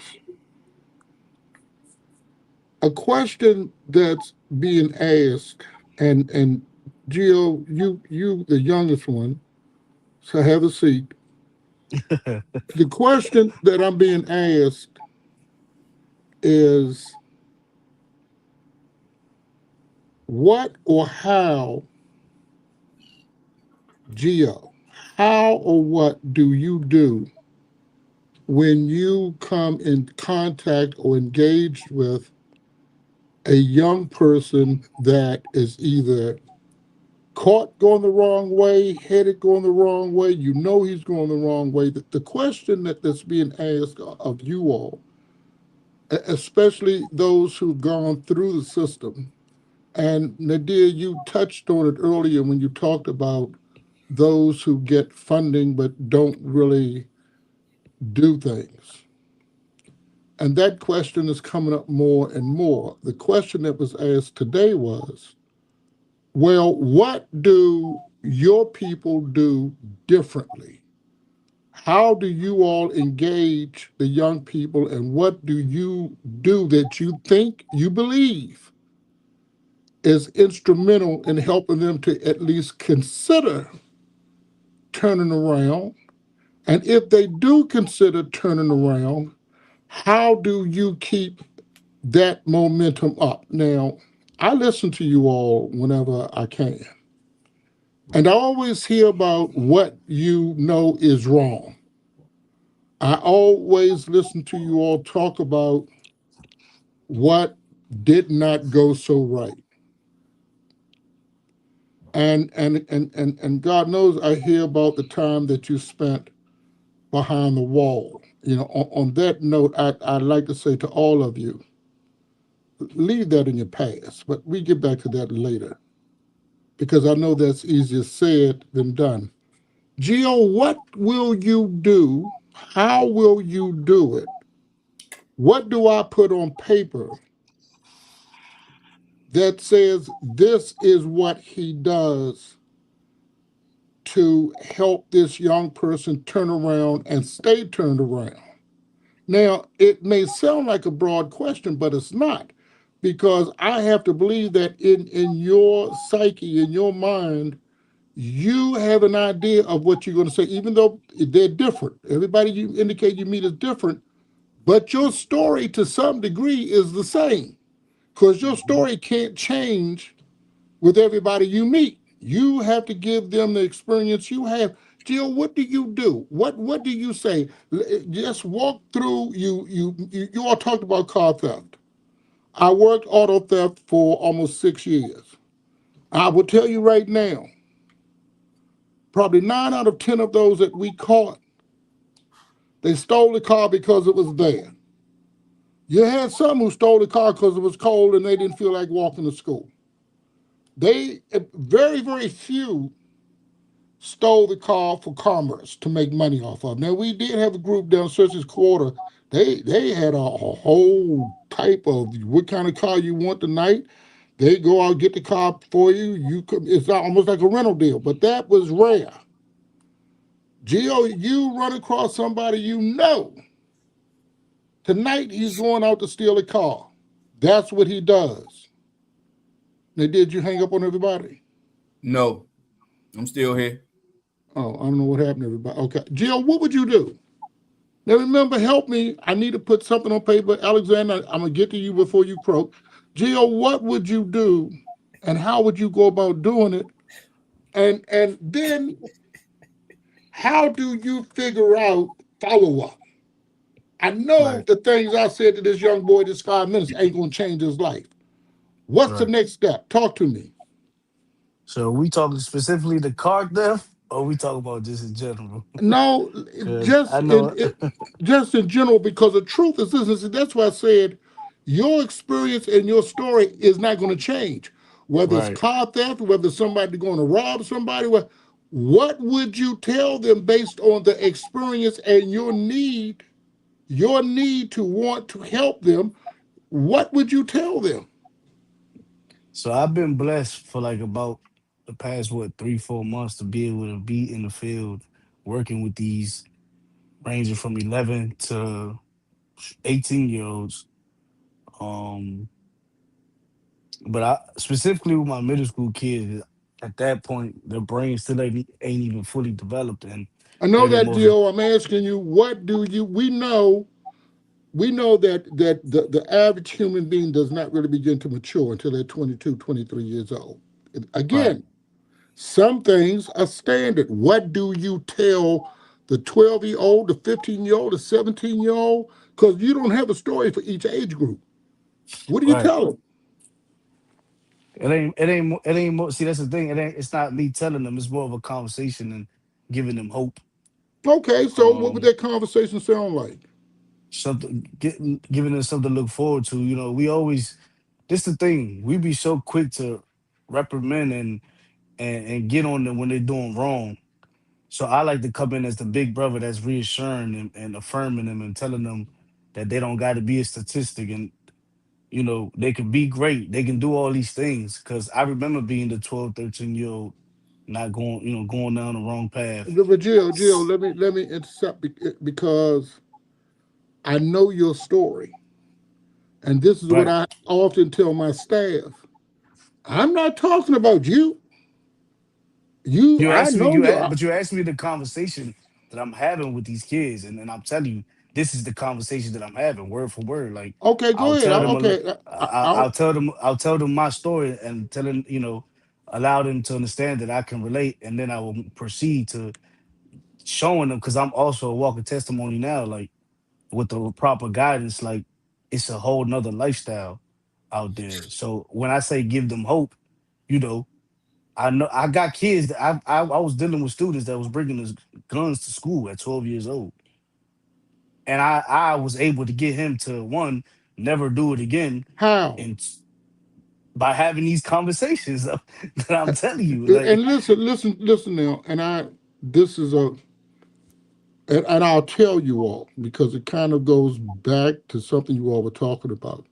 A question that's being asked, and Gio, you the youngest one, so have a seat. The question that I'm being asked is, what or how, Gio, how or what do you do when you come in contact or engaged with a young person that is either caught going the wrong way, headed going the wrong way, he's going the wrong way? The question that's being asked of you all, especially those who've gone through the system, and Nadir, you touched on it earlier when you talked about those who get funding but don't really do things. And that question is coming up more and more. The question that was asked today was, well, what do your people do differently? How do you all engage the young people, and what do you do that you think, you believe, is instrumental in helping them to at least consider turning around? And if they do consider turning around, how do you keep that momentum up? Now, I listen to you all whenever I can, and I always hear about what you know is wrong. I always listen to you all talk about what did not go so right. And God knows I hear about the time that you spent behind the wall. On that note, I'd like to say to all of you, leave that in your past. But we get back to that later because I know that's easier said than done. Gio, what will you do? How will you do it? What do I put on paper that says this is what he does to help this young person turn around and stay turned around? Now, it may sound like a broad question, but it's not, because I have to believe that in your psyche, in your mind, you have an idea of what you're going to say, even though they're different. Everybody you indicate you meet is different, but your story to some degree is the same because your story can't change with everybody you meet. You have to give them the experience you have. Jill, what do you do? What do you say? Just walk through. You all talked about car theft. I worked auto theft for almost 6 years. I will tell you right now, probably 9 out of 10 of those that we caught, they stole the car because it was there. You had some who stole the car because it was cold and they didn't feel like walking to school. They very, very few stole the car for commerce to make money off of. Now we did have a group down Search's Quarter. They had a whole type of what kind of car you want tonight. They go out get the car for you. It's almost like a rental deal, but that was rare. Gio, you run across somebody you know. Tonight he's going out to steal a car. That's what he does. Now, did you hang up on everybody? No, I'm still here. Oh, I don't know what happened to everybody. Okay. Gio, what would you do? Now remember, help me. I need to put something on paper. Alexander, I'm gonna get to you before you croak. Gio, what would you do and how would you go about doing it? And then how do you figure out follow-up? I know Right, the things I said to this young boy this 5 minutes ain't gonna change his life. What's the right. next step? Talk to me. So we talking specifically the car theft, or we talk about just in general? No, Because just I in know, it, just in general, because the truth is this. That's why I said your experience and your story is not going to change. Whether it's right. car theft, whether somebody going to rob somebody, what would you tell them based on the experience and your need to want to help them? What would you tell them? So I've been blessed for like about the past 3, 4 months to be able to be in the field working with these ranging from 11 to 18-year olds. Um, but I specifically with my middle school kids, at that point their brains still ain't even fully developed, and I know they're the that, most. Gio. I'm asking you, what do you? We know that the average human being does not really begin to mature until they're 22, 23 years old. Right. Again, some things are standard. What do you tell the 12-year-old, the 15-year-old, the 17-year-old? Because you don't have a story for each age group. What do you Right. tell them? See, that's the thing. It's not me telling them. It's more of a conversation and giving them hope. Okay, so what would Um, that conversation sound like? giving them something to look forward to. We always. This the thing. We be so quick to reprimand and get on them when they're doing wrong. So I like to come in as the big brother that's reassuring them and affirming them and telling them that they don't got to be a statistic, and they can be great. They can do all these things. Because I remember being the 12, 13-year old not going down the wrong path. But Gio, let me intercept because I know your story, and this is what Right. I often tell my staff. I'm not talking about you. You I asked me, know you. but you asked me the conversation that I'm having with these kids, and I'm telling you, this is the conversation that I'm having, word for word. Like Okay, go I'll ahead. tell them Okay, I'll tell them my story and allow them to understand that I can relate, and then I will proceed to showing them because I'm also a walking testimony now. Like with the proper guidance, like it's a whole nother lifestyle out there. So when I say give them hope, you know, I know I got kids. I was dealing with students that was bringing his guns to school at 12 years old, and I was able to get him to one never do it again, How? and by having these conversations that I'm telling you, And like, listen now. This is a, and I'll tell you all because it kind of goes back to something you all were talking about.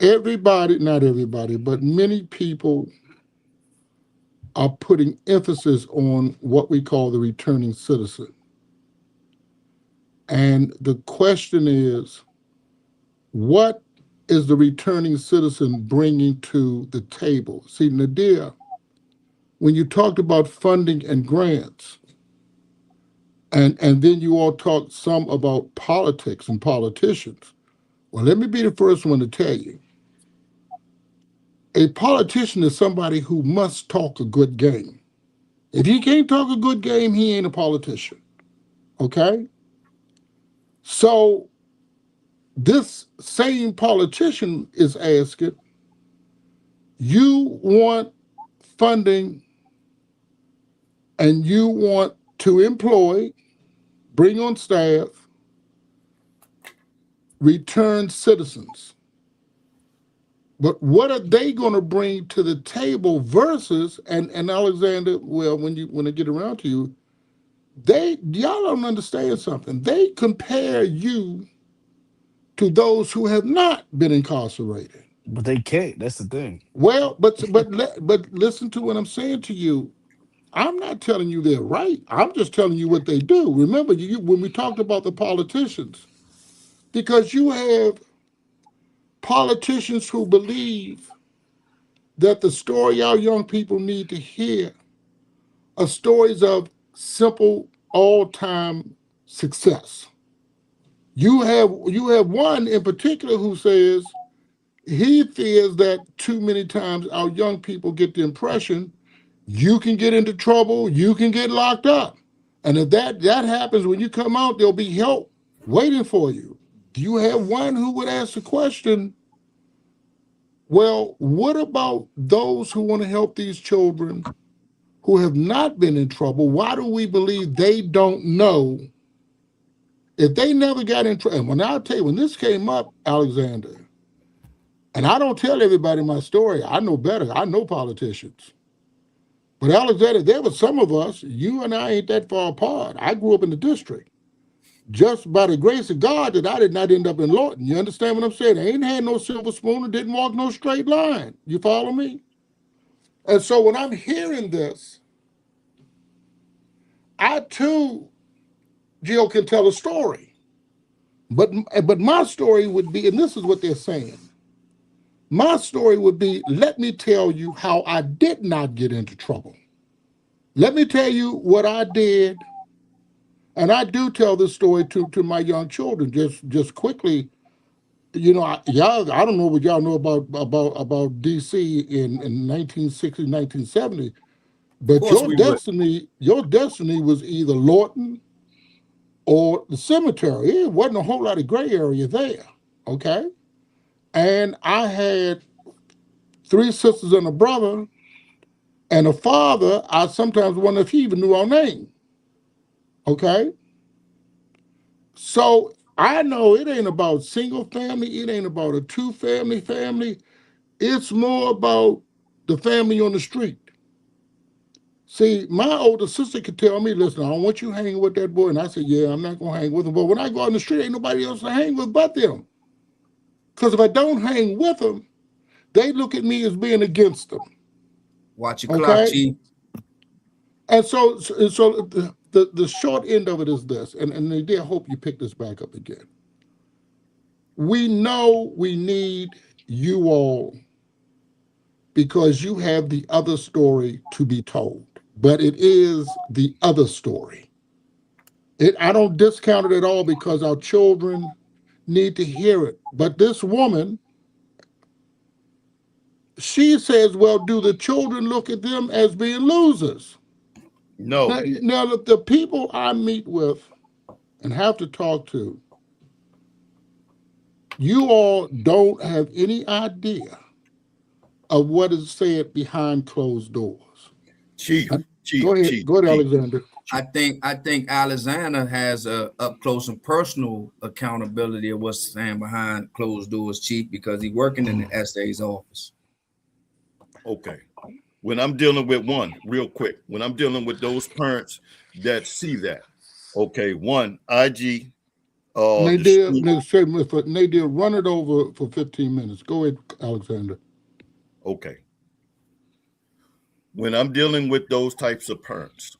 Everybody, not everybody, but many people are putting emphasis on what we call the returning citizen. And the question is, what is the returning citizen bringing to the table? See, Nadia, when you talked about funding and grants, and then you all talked some about politics and politicians. Well, let me be the first one to tell you. A politician is somebody who must talk a good game. If he can't talk a good game, he ain't a politician. Okay? So this same politician is asking, you want funding and you want to employ, bring on staff, return citizens. But what are they going to bring to the table versus, and Alexander, well, when I get around to you, y'all don't understand something. They compare you to those who have not been incarcerated. but they can't. That's the thing. Well, but listen to what I'm saying to you. I'm not telling you they're right. I'm just telling you what they do. Remember, when we talked about the politicians, because you have politicians who believe that the story our young people need to hear are stories of simple, all-time success. You have one in particular who says he fears that too many times our young people get the impression you can get into trouble, you can get locked up. And if that happens when you come out, there'll be help waiting for you. Do you have one who would ask the question, well, what about those who want to help these children who have not been in trouble? Why do we believe they don't know if they never got in trouble? And when I'll tell you, when this came up, Alexander, and I don't tell everybody my story, I know better. I know politicians. But Alexander, there were some of us, you and I ain't that far apart. I grew up in the district. Just by the grace of God that I did not end up in Lawton. You understand what I'm saying? I ain't had no silver spoon and didn't walk no straight line. You follow me? And so when I'm hearing this, I too, Jill, can tell a story. But my story would be, and this is what they're saying. My story would be, let me tell you how I did not get into trouble. Let me tell you what I did. And I do tell this story to my young children just quickly. You know, I don't know what y'all know about DC in 1960, 1970, but your destiny was either Lawton or the cemetery. It wasn't a whole lot of gray area there. Okay. And I had 3 sisters and a brother, and a father. I sometimes wonder if he even knew our name. Okay. So I know it ain't about single family. It ain't about a 2-family family. It's more about the family on the street. See, my older sister could tell me, listen, I don't want you hanging with that boy. And I said, yeah, I'm not going to hang with him. But when I go out in the street, ain't nobody else to hang with but them. Because if I don't hang with them, they look at me as being against them. Watch your clock, Chief. And so the short end of it is this, and I hope you pick this back up again. We know we need you all because you have the other story to be told, but it is the other story. I don't discount it at all because our children need to hear it. But this woman, she says, well, do the children look at them as being losers? No. Now the people I meet with and have to talk to, you all don't have any idea of what is said behind closed doors. Chief, Go ahead, Chief. Alexander. I think Alexander has a up close and personal accountability of what's saying behind closed doors, Chief, because he's working in the SA's office. Okay. When I'm dealing with one, real quick, when I'm dealing with those parents that see that, okay, one, IG, Nadir, run it over for 15 minutes. Go ahead, Alexander. okay. When I'm dealing with those types of parents,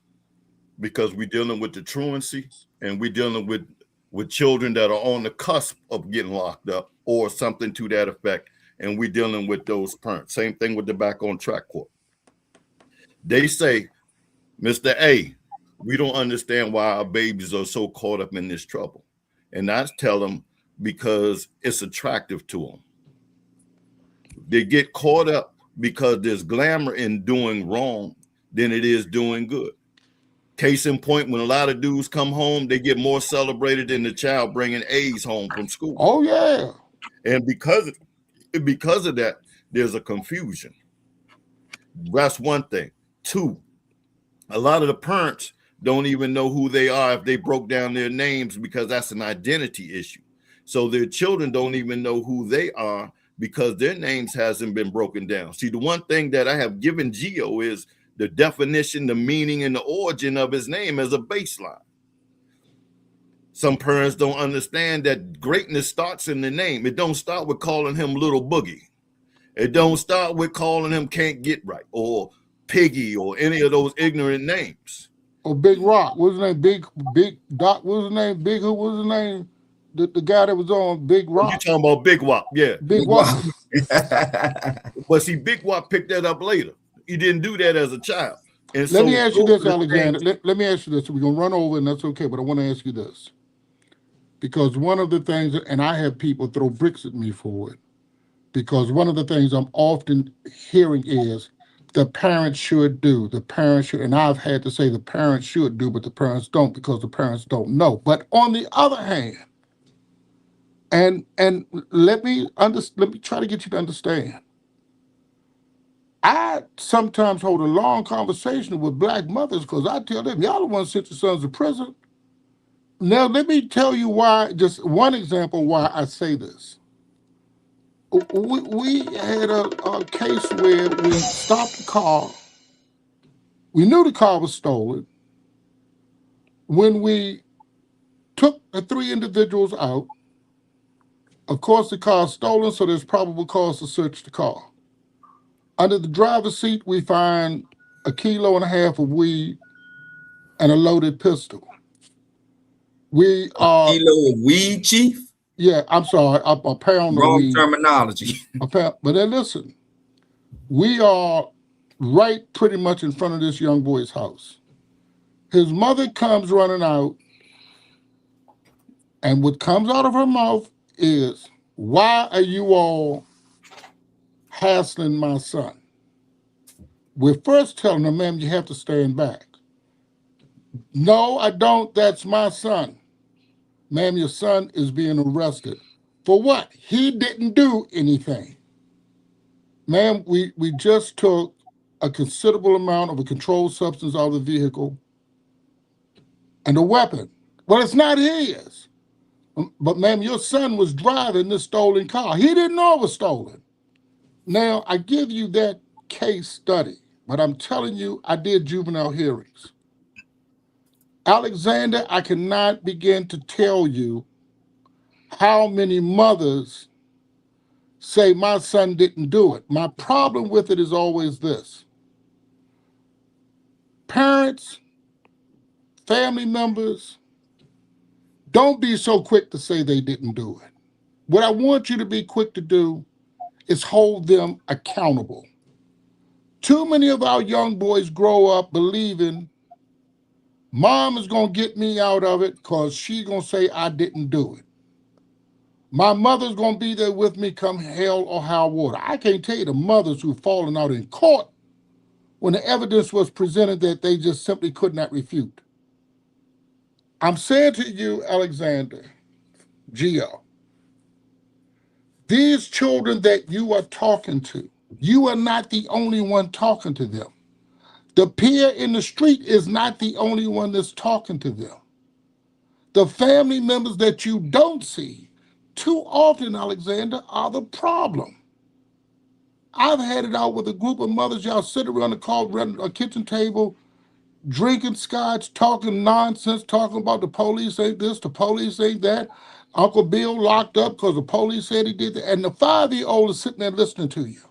because we're dealing with the truancy and we're dealing with children that are on the cusp of getting locked up or something to that effect, and we're dealing with those parents. Same thing with the Back on Track court. They say, Mr. A, we don't understand why our babies are so caught up in this trouble. And I tell them because it's attractive to them. They get caught up because there's glamour in doing wrong than it is doing good. Case in point, when a lot of dudes come home, they get more celebrated than the child bringing A's home from school. Oh, yeah. And because of that, there's a confusion. That's one thing. Two, a lot of the parents don't even know who they are if they broke down their names, because that's an identity issue. So their children don't even know who they are because their names hasn't been broken down. See, the one thing that I have given Geo is the definition, the meaning, and the origin of his name as a baseline. Some parents don't understand that greatness starts in the name. It don't start with calling him Little Boogie. It don't start with calling him Can't Get Right or Piggy or any of those ignorant names. Or Big Rock. What was his name? Big Doc. What was his name? Big who was his name? The guy that was on Big Rock. You talking about Big Wop, yeah. Big Wop. But see, Big Wop picked that up later. He didn't do that as a child. And let me ask you this, Alexander. Let me ask you this. We're going to run over, and that's okay, but I want to ask you this. Because one of the things, and I have people throw bricks at me for it, because one of the things I'm often hearing is the parents should do, the parents should, and I've had to say the parents should do, but the parents don't because the parents don't know. But on the other hand, and let me try to get you to understand. I sometimes hold a long conversation with Black mothers because I tell them, y'all the ones sent your sons to prison. Now, let me tell you why, just one example why I say this. We had a case where we stopped the car. We knew the car was stolen. When we took the 3 individuals out, of course the car's stolen, so there's probable cause to search the car. Under the driver's seat, we find 1.5 kilos of weed and a loaded pistol. We are a kilo of weed, Chief? Yeah, I'm sorry, a pound Wrong of weed. terminology. A pound, but then listen, we are right pretty much in front of this young boy's house. His mother comes running out, and what comes out of her mouth is, "Why are you all hassling my son?" We're first telling her, "Ma'am, you have to stand back." "No, I don't. That's my son." "Ma'am, your son is being arrested." "For what?" "He didn't do anything." "Ma'am, we just took a considerable amount of a controlled substance out of the vehicle and a weapon." "Well, it's not his." "But ma'am, your son was driving this stolen car. He didn't know it was stolen." Now, I give you that case study, but I'm telling you, I did juvenile hearings. Alexander, I cannot begin to tell you how many mothers say my son didn't do it. My problem with it is always this. Parents, family members, don't be so quick to say they didn't do it. What I want you to be quick to do is hold them accountable. Too many of our young boys grow up believing mom is going to get me out of it because she's going to say I didn't do it. My mother's going to be there with me come hell or high water. I can't tell you the mothers who've fallen out in court when the evidence was presented that they just simply could not refute. I'm saying to you, Alexander, Gio, these children that you are talking to, You are not the only one talking to them. The peer in the street is not the only one that's talking to them. The family members that you don't see, too often, Alexander, are the problem. I've had it out with a group of mothers. Y'all sit around a kitchen table, drinking scotch, talking nonsense, talking about the police ain't this, the police ain't that. Uncle Bill locked up because the police said he did that. And the 5-year-old is sitting there listening to you.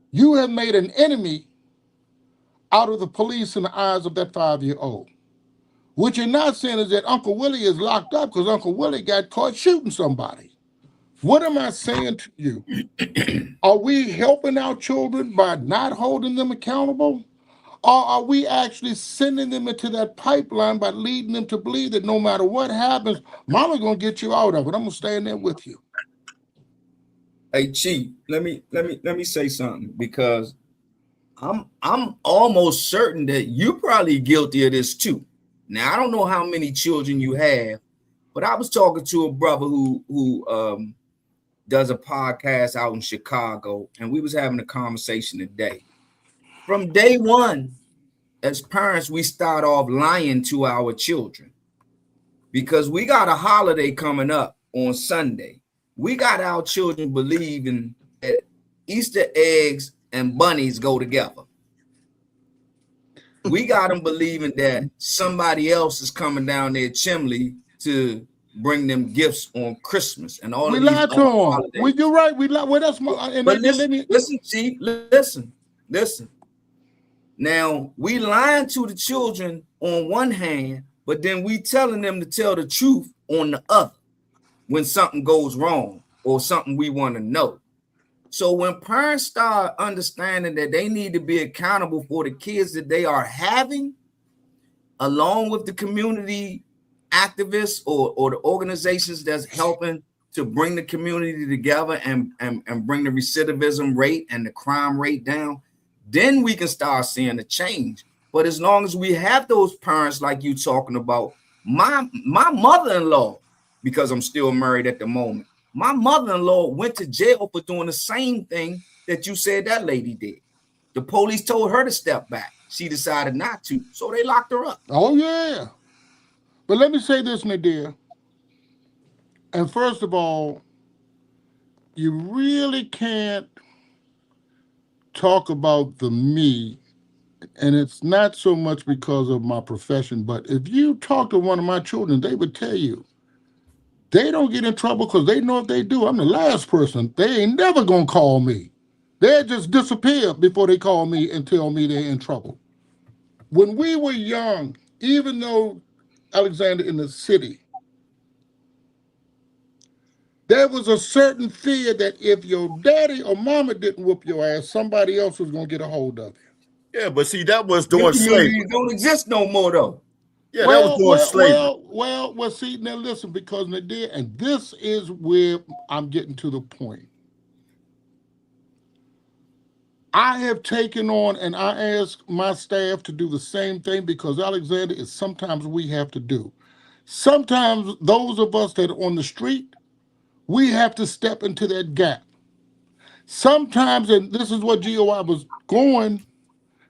You have made an enemy out of the police in the eyes of that 5-year-old. What you're not saying is that Uncle Willie is locked up because Uncle Willie got caught shooting somebody. What am I saying to you? Are we helping our children by not holding them accountable? Or are we actually sending them into that pipeline by leading them to believe that no matter what happens, Mama's gonna get you out of it. I'm gonna stand there with you. Hey, Chief, let me say something, because I'm almost certain that you're probably guilty of this too. Now, I don't know how many children you have, but I was talking to a brother who does a podcast out in Chicago, and we was having a conversation today. From day one, as parents, we start off lying to our children because we got a holiday coming up on Sunday. We got our children believing that Easter eggs and bunnies go together. We got them believing that somebody else is coming down their chimney to bring them gifts on Christmas and all We of these lied to other them. holidays. Well, you're right. We lied. Well, that's my. And But let me listen, Chief, listen. Now, we lying to the children on one hand, but then we telling them to tell the truth on the other when something goes wrong or something we want to know. So when parents start understanding that they need to be accountable for the kids that they are having, along with the community activists or the organizations that's helping to bring the community together and bring the recidivism rate and the crime rate down, then we can start seeing a change. But as long as we have those parents like you talking about, my mother-in-law, because I'm still married at the moment, my mother-in-law went to jail for doing the same thing that you said that lady did. The police told her to step back. She decided not to, so they locked her up. Oh, yeah. But let me say this, Nadir. And first of all, you really can't talk about the me, and it's not so much because of my profession, but if you talk to one of my children, they would tell you they don't get in trouble because they know if they do, I'm the last person. They ain't never gonna call me. They'll just disappear before they call me and tell me they're in trouble. When we were young, even though Alexander in the city, there was a certain fear that if your daddy or mama didn't whoop your ass, somebody else was gonna get a hold of you. Yeah, but see, that was Them during slavery. communities don't exist no more, though. Yeah, that was during slavery. Well, see, now listen, because Nadir, and this is where I'm getting to the point. I have taken on, and I ask my staff to do the same thing, because Alexander, is sometimes we have to do. Sometimes those of us that are on the street, we have to step into that gap. Sometimes, and this is what GOI was going,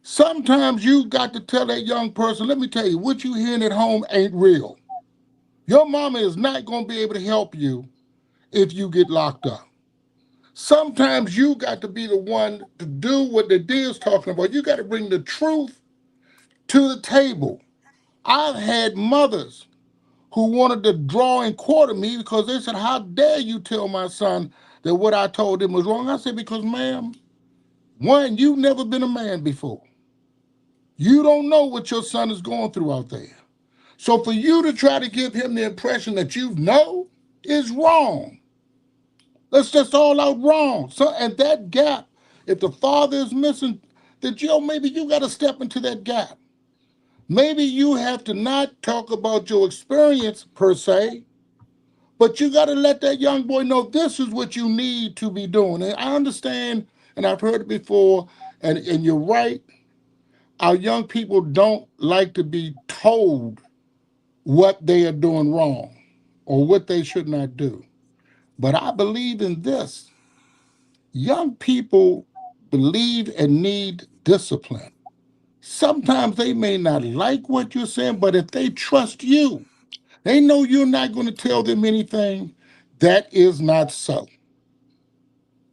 sometimes you got to tell that young person, let me tell you, what you hearing at home ain't real. Your mama is not going to be able to help you if you get locked up. Sometimes you got to be the one to do what the deal's talking about. You got to bring the truth to the table. I've had mothers who wanted to draw and quarter me because they said, how dare you tell my son that what I told him was wrong? I said, because ma'am, one, you've never been a man before. You don't know what your son is going through out there. So for you to try to give him the impression that you know is wrong. That's just all out wrong. So, and that gap, if the father is missing, then Joe, maybe you got to step into that gap. Maybe you have to not talk about your experience per se, but you got to let that young boy know this is what you need to be doing. And I understand, and I've heard it before, and you're right. Our young people don't like to be told what they are doing wrong or what they should not do. But I believe in this. Young people believe and need discipline. Sometimes they may not like what you're saying, but if they trust you, they know you're not going to tell them anything that is not so.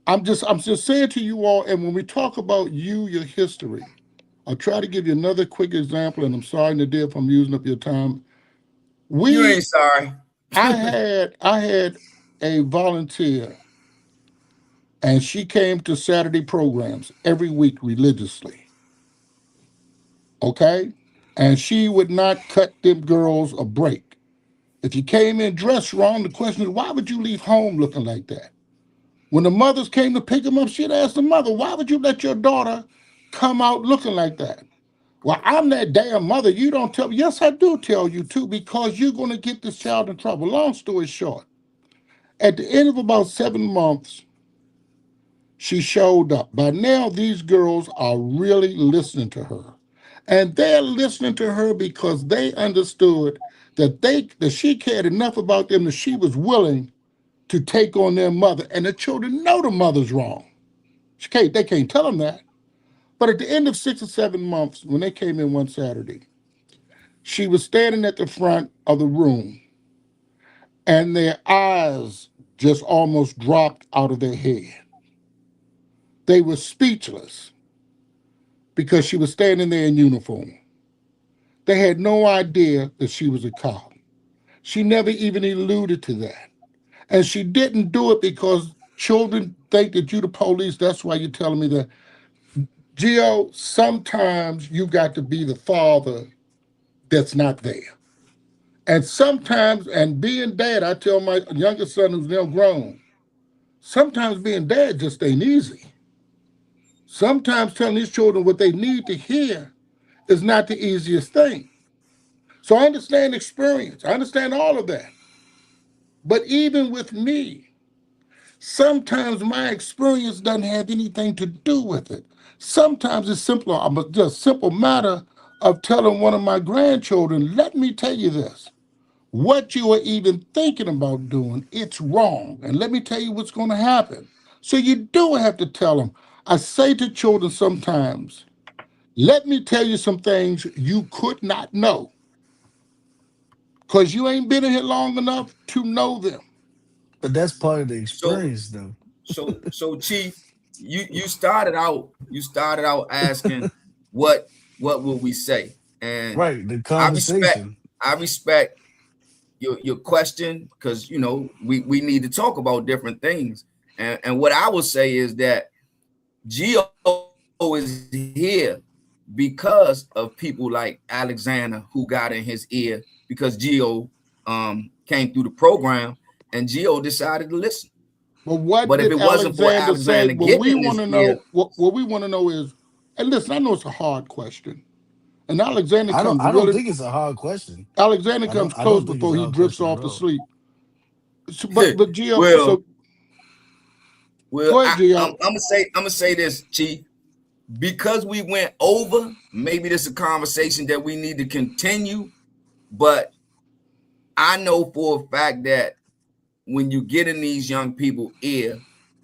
I'm just saying to you all, and when we talk about your history, I'll try to give you another quick example, and I'm sorry, Nadir, if I'm using up your time. You ain't sorry. I had a volunteer, and she came to Saturday programs every week religiously. Okay? And she would not cut them girls a break. If you came in dressed wrong, the question is, why would you leave home looking like that? When the mothers came to pick them up, she'd ask the mother, why would you let your daughter come out looking like that? Well, I'm that damn mother. You don't tell me. Yes, I do tell you too, because you're going to get this child in trouble. Long story short, at the end of about 7 months, she showed up. By now, these girls are really listening to her. And they're listening to her because they understood that she cared enough about them that she was willing to take on their mother. And the children know the mother's wrong. They can't tell them that. But at the end of 6 or 7 months, when they came in one Saturday, she was standing at the front of the room, and their eyes just almost dropped out of their head. They were speechless because she was standing there in uniform. They had no idea that she was a cop. She never even alluded to that. And she didn't do it because children think that you're the police. That's why you're telling me that. Gio, sometimes you got to be the father that's not there. And sometimes, and being dad, I tell my youngest son who's now grown, sometimes being dad just ain't easy. Sometimes telling these children what they need to hear is not the easiest thing. So I understand experience. I understand all of that. But even with me, sometimes my experience doesn't have anything to do with it. Sometimes it's simpler, just a simple matter of telling one of my grandchildren, let me tell you this. What you are even thinking about doing, it's wrong. And let me tell you what's going to happen. So you do have to tell them. I say to children sometimes, let me tell you some things you could not know, because you ain't been in here long enough to know them. But that's part of the experience, though. So Chief, you started out asking what would we say? And right, the conversation. I respect your question, because we need to talk about different things. And what I would say is that Gio is here because of people like Alexander, who got in his ear because Gio came through the program, and Gio decided to listen. But if it wasn't for Alexander getting what we want to know, what we want to know is, and listen, I know it's a hard question, and Alexander comes. I don't think it's a hard question. Alexander comes close before he drifts off to sleep. But Gio, go ahead, Gio. I'm gonna say this, Chief. Because we went over, maybe this is a conversation that we need to continue, but I know for a fact that when you get in these young people's ear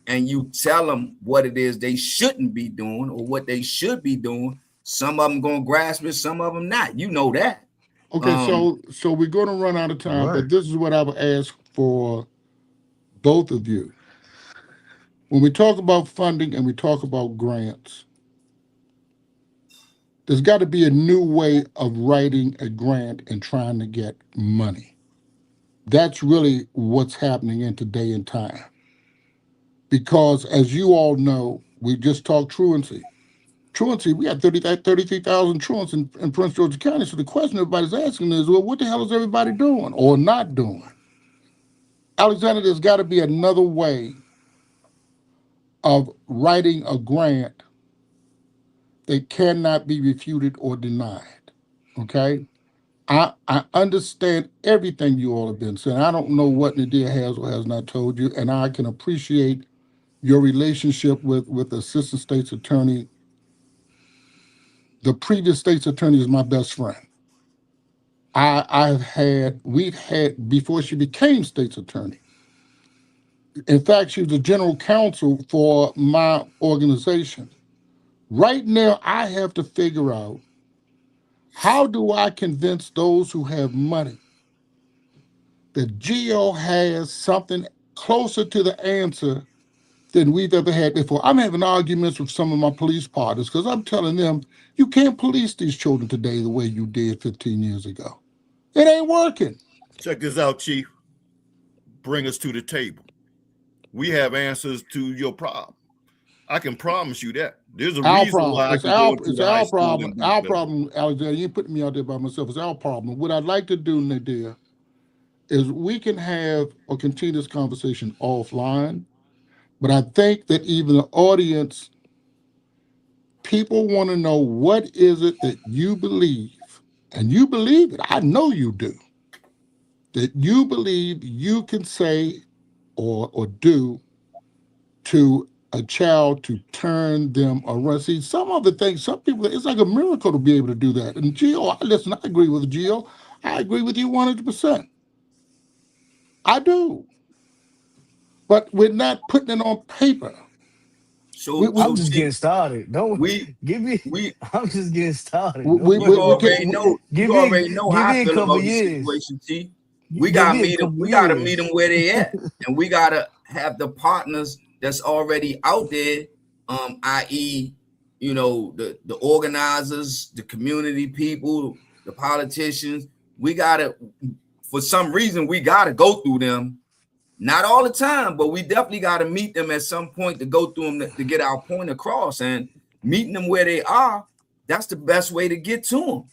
and you tell them what it is they shouldn't be doing or what they should be doing, some of them gonna grasp it, some of them not. You know that. Okay, so we're going to run out of time, but this is what I would ask for both of you. When we talk about funding and we talk about grants, there's got to be a new way of writing a grant and trying to get money. That's really what's happening in today and time. Because as you all know, we just talked truancy. Truancy, we got 33,000 truants in Prince George's County. So the question everybody's asking is, well, what the hell is everybody doing or not doing? Alexander, there's got to be another way of writing a grant that cannot be refuted or denied, okay? I understand everything you all have been saying. I don't know what Nadir has or has not told you, and I can appreciate your relationship with the Assistant State's Attorney. The previous State's Attorney is my best friend. We've had, before she became State's Attorney. In fact, she was the general counsel for my organization. Right now, I have to figure out how do I convince those who have money that Geo has something closer to the answer than we've ever had before. I'm having arguments with some of my police partners because I'm telling them you can't police these children today the way you did 15 years ago. It ain't working. Check this out, Chief. Bring us to the table. We have answers to your problem. I can promise you that. There's a reason why I can go to the high school and beat Our them. problem, Alexander. You ain't putting me out there by myself. It's our problem. What I'd like to do, Nadir, is we can have or continue this conversation offline. But I think that even the audience, people want to know what is it that you believe, and you believe it. I know you do. That you believe you can say or do to a child to turn them around. See, some of the things, some people, it's like a miracle to be able to do that. And Gio, listen, I agree with Gio. I agree with you 100%. I do. But we're not putting it on paper. So I'm just see, getting started. Don't give me. I'm just getting started. You already know how I feel about the situation, T. We gotta meet them where they at, and we gotta have the partners that's already out there, i.e., you know, the organizers, the community people, the politicians. We gotta, for some reason, we gotta go through them. Not all the time, but we definitely got to meet them at some point to go through them to get our point across. And meeting them where they are, that's the best way to get to them.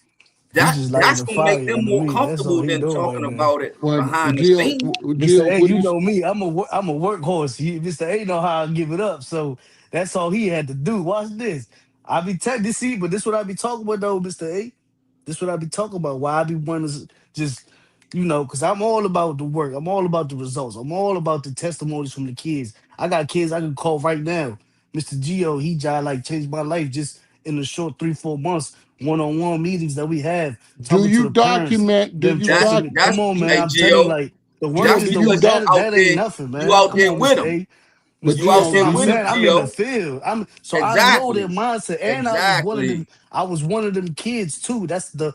That's gonna make them more comfortable than talking about it behind the scenes. Mr. A, you know me, I'm a workhorse. Mr. A know how I give it up, so that's all he had to do. Watch this. I be see, but this what I be talking about though, Mr. A. This what I be talking about. Why I be wanting to just, you know, because I'm all about the work. I'm all about the results. I'm all about the testimonies from the kids. I got kids I can call right now. Mr. Gio, he like changed my life just in the short 3-4 months. One-on-one meetings that we have. Do you document? Come on, man. I'm telling you, like the work is the that ain't nothing, man. You out there with them. But you out there with them, I'm in the field. I know their mindset, and I was one of them kids too. That's the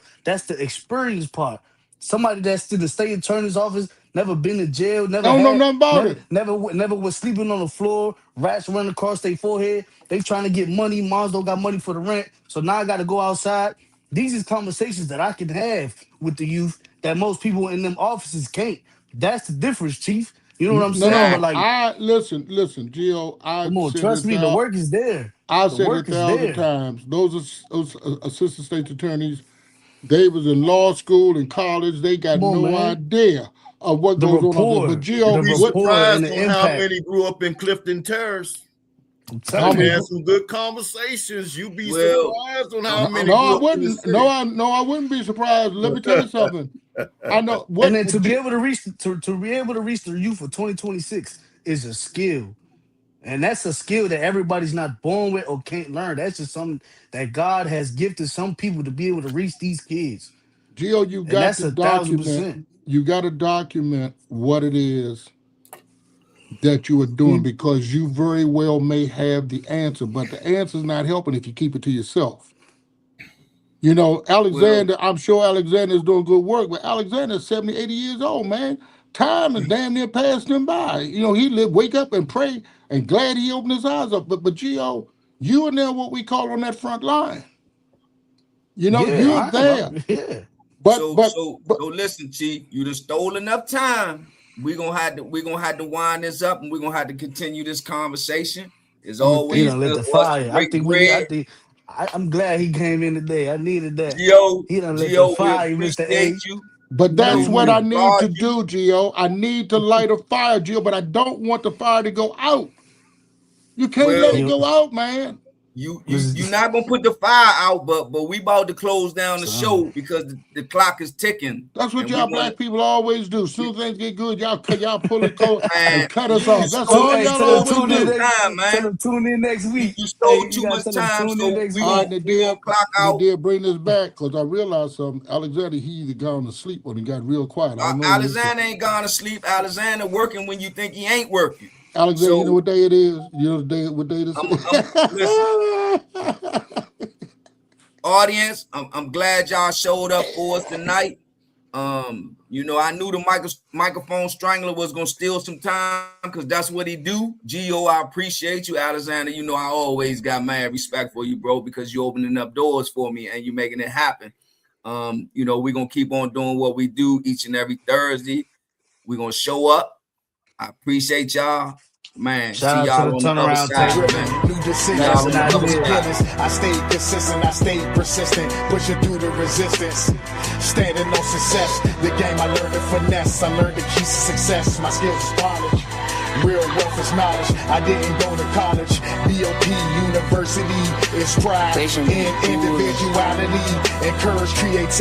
experience part. Somebody that's to the state attorney's office, never been to jail, never was sleeping on the floor, rats running across their forehead. They trying to get money. Moms don't got money for the rent, so now I got to go outside. These is conversations that I can have with the youth that most people in them offices can't. That's the difference, Chief. You know what I'm saying? But like, listen, Gio. Come on, trust me, the work is there. I've said it 1,000 times. Those assistant state attorneys, they was in law school and college. They got no idea of what goes on. But Gio, we surprised on how many grew up in Clifton Terrace. I had some good conversations. You be surprised on how many. I wouldn't be surprised. Let me tell you something. I know. And then to be able to reach the youth for 2026 is a skill. And that's a skill that everybody's not born with or can't learn. That's just something that God has gifted some people to be able to reach these kids. Gio, you got to document. You got to document what it is that you are doing, because you very well may have the answer, but the answer is not helping if you keep it to yourself. You know, Alexander, I'm sure Alexander is doing good work, but Alexander is 70, 80 years old, man. Time is damn near passing him by. You know, he wake up and pray and glad he opened his eyes up. But Gio, you are now what we call on that front line. You know, you're there. Yeah. So listen, Chief, you just stole enough time. We're gonna have to wind this up, and we're gonna have to continue this conversation. As always, lit the fire. I'm glad he came in today. I needed that. He done lit the fire, Mr. A. But that's what I need to do, Gio. I need to light a fire, Gio, but I don't want the fire to go out. You can't let it go out, man. You're not gonna put the fire out, but we about to close down the show because the clock is ticking. That's what y'all black people always do. As soon as things get good, y'all pull the coat and cut us off. That's all y'all always do. Tune in next week. You stole too much time, so we gonna clock out. Nadir, bring this back, because I realized something. Alexander, he either gone to sleep or he got real quiet. Alexander ain't gone to sleep. Alexander working when you think he ain't working. Alexander, you know So what day it is? You know what day it is? audience, I'm glad y'all showed up for us tonight. You know, I knew the microphone strangler was gonna steal some time because that's what he do. Gio, I appreciate you, Alexander. You know, I always got mad respect for you, bro, because you opening up doors for me and you making it happen. You know, we're gonna keep on doing what we do each and every Thursday. We're gonna show up. I appreciate y'all. Man, Shout see out to y'all the on the other turnaround side, table. man. New decisions, That's new an idea. beginnings. I stayed consistent, I stayed persistent, pushing through the resistance, standing on success. The game I learned to finesse, I learned the keys to success. My skills is knowledge, real wealth is knowledge. I didn't go to college. BOP University is pride in individuality, encourage creativity.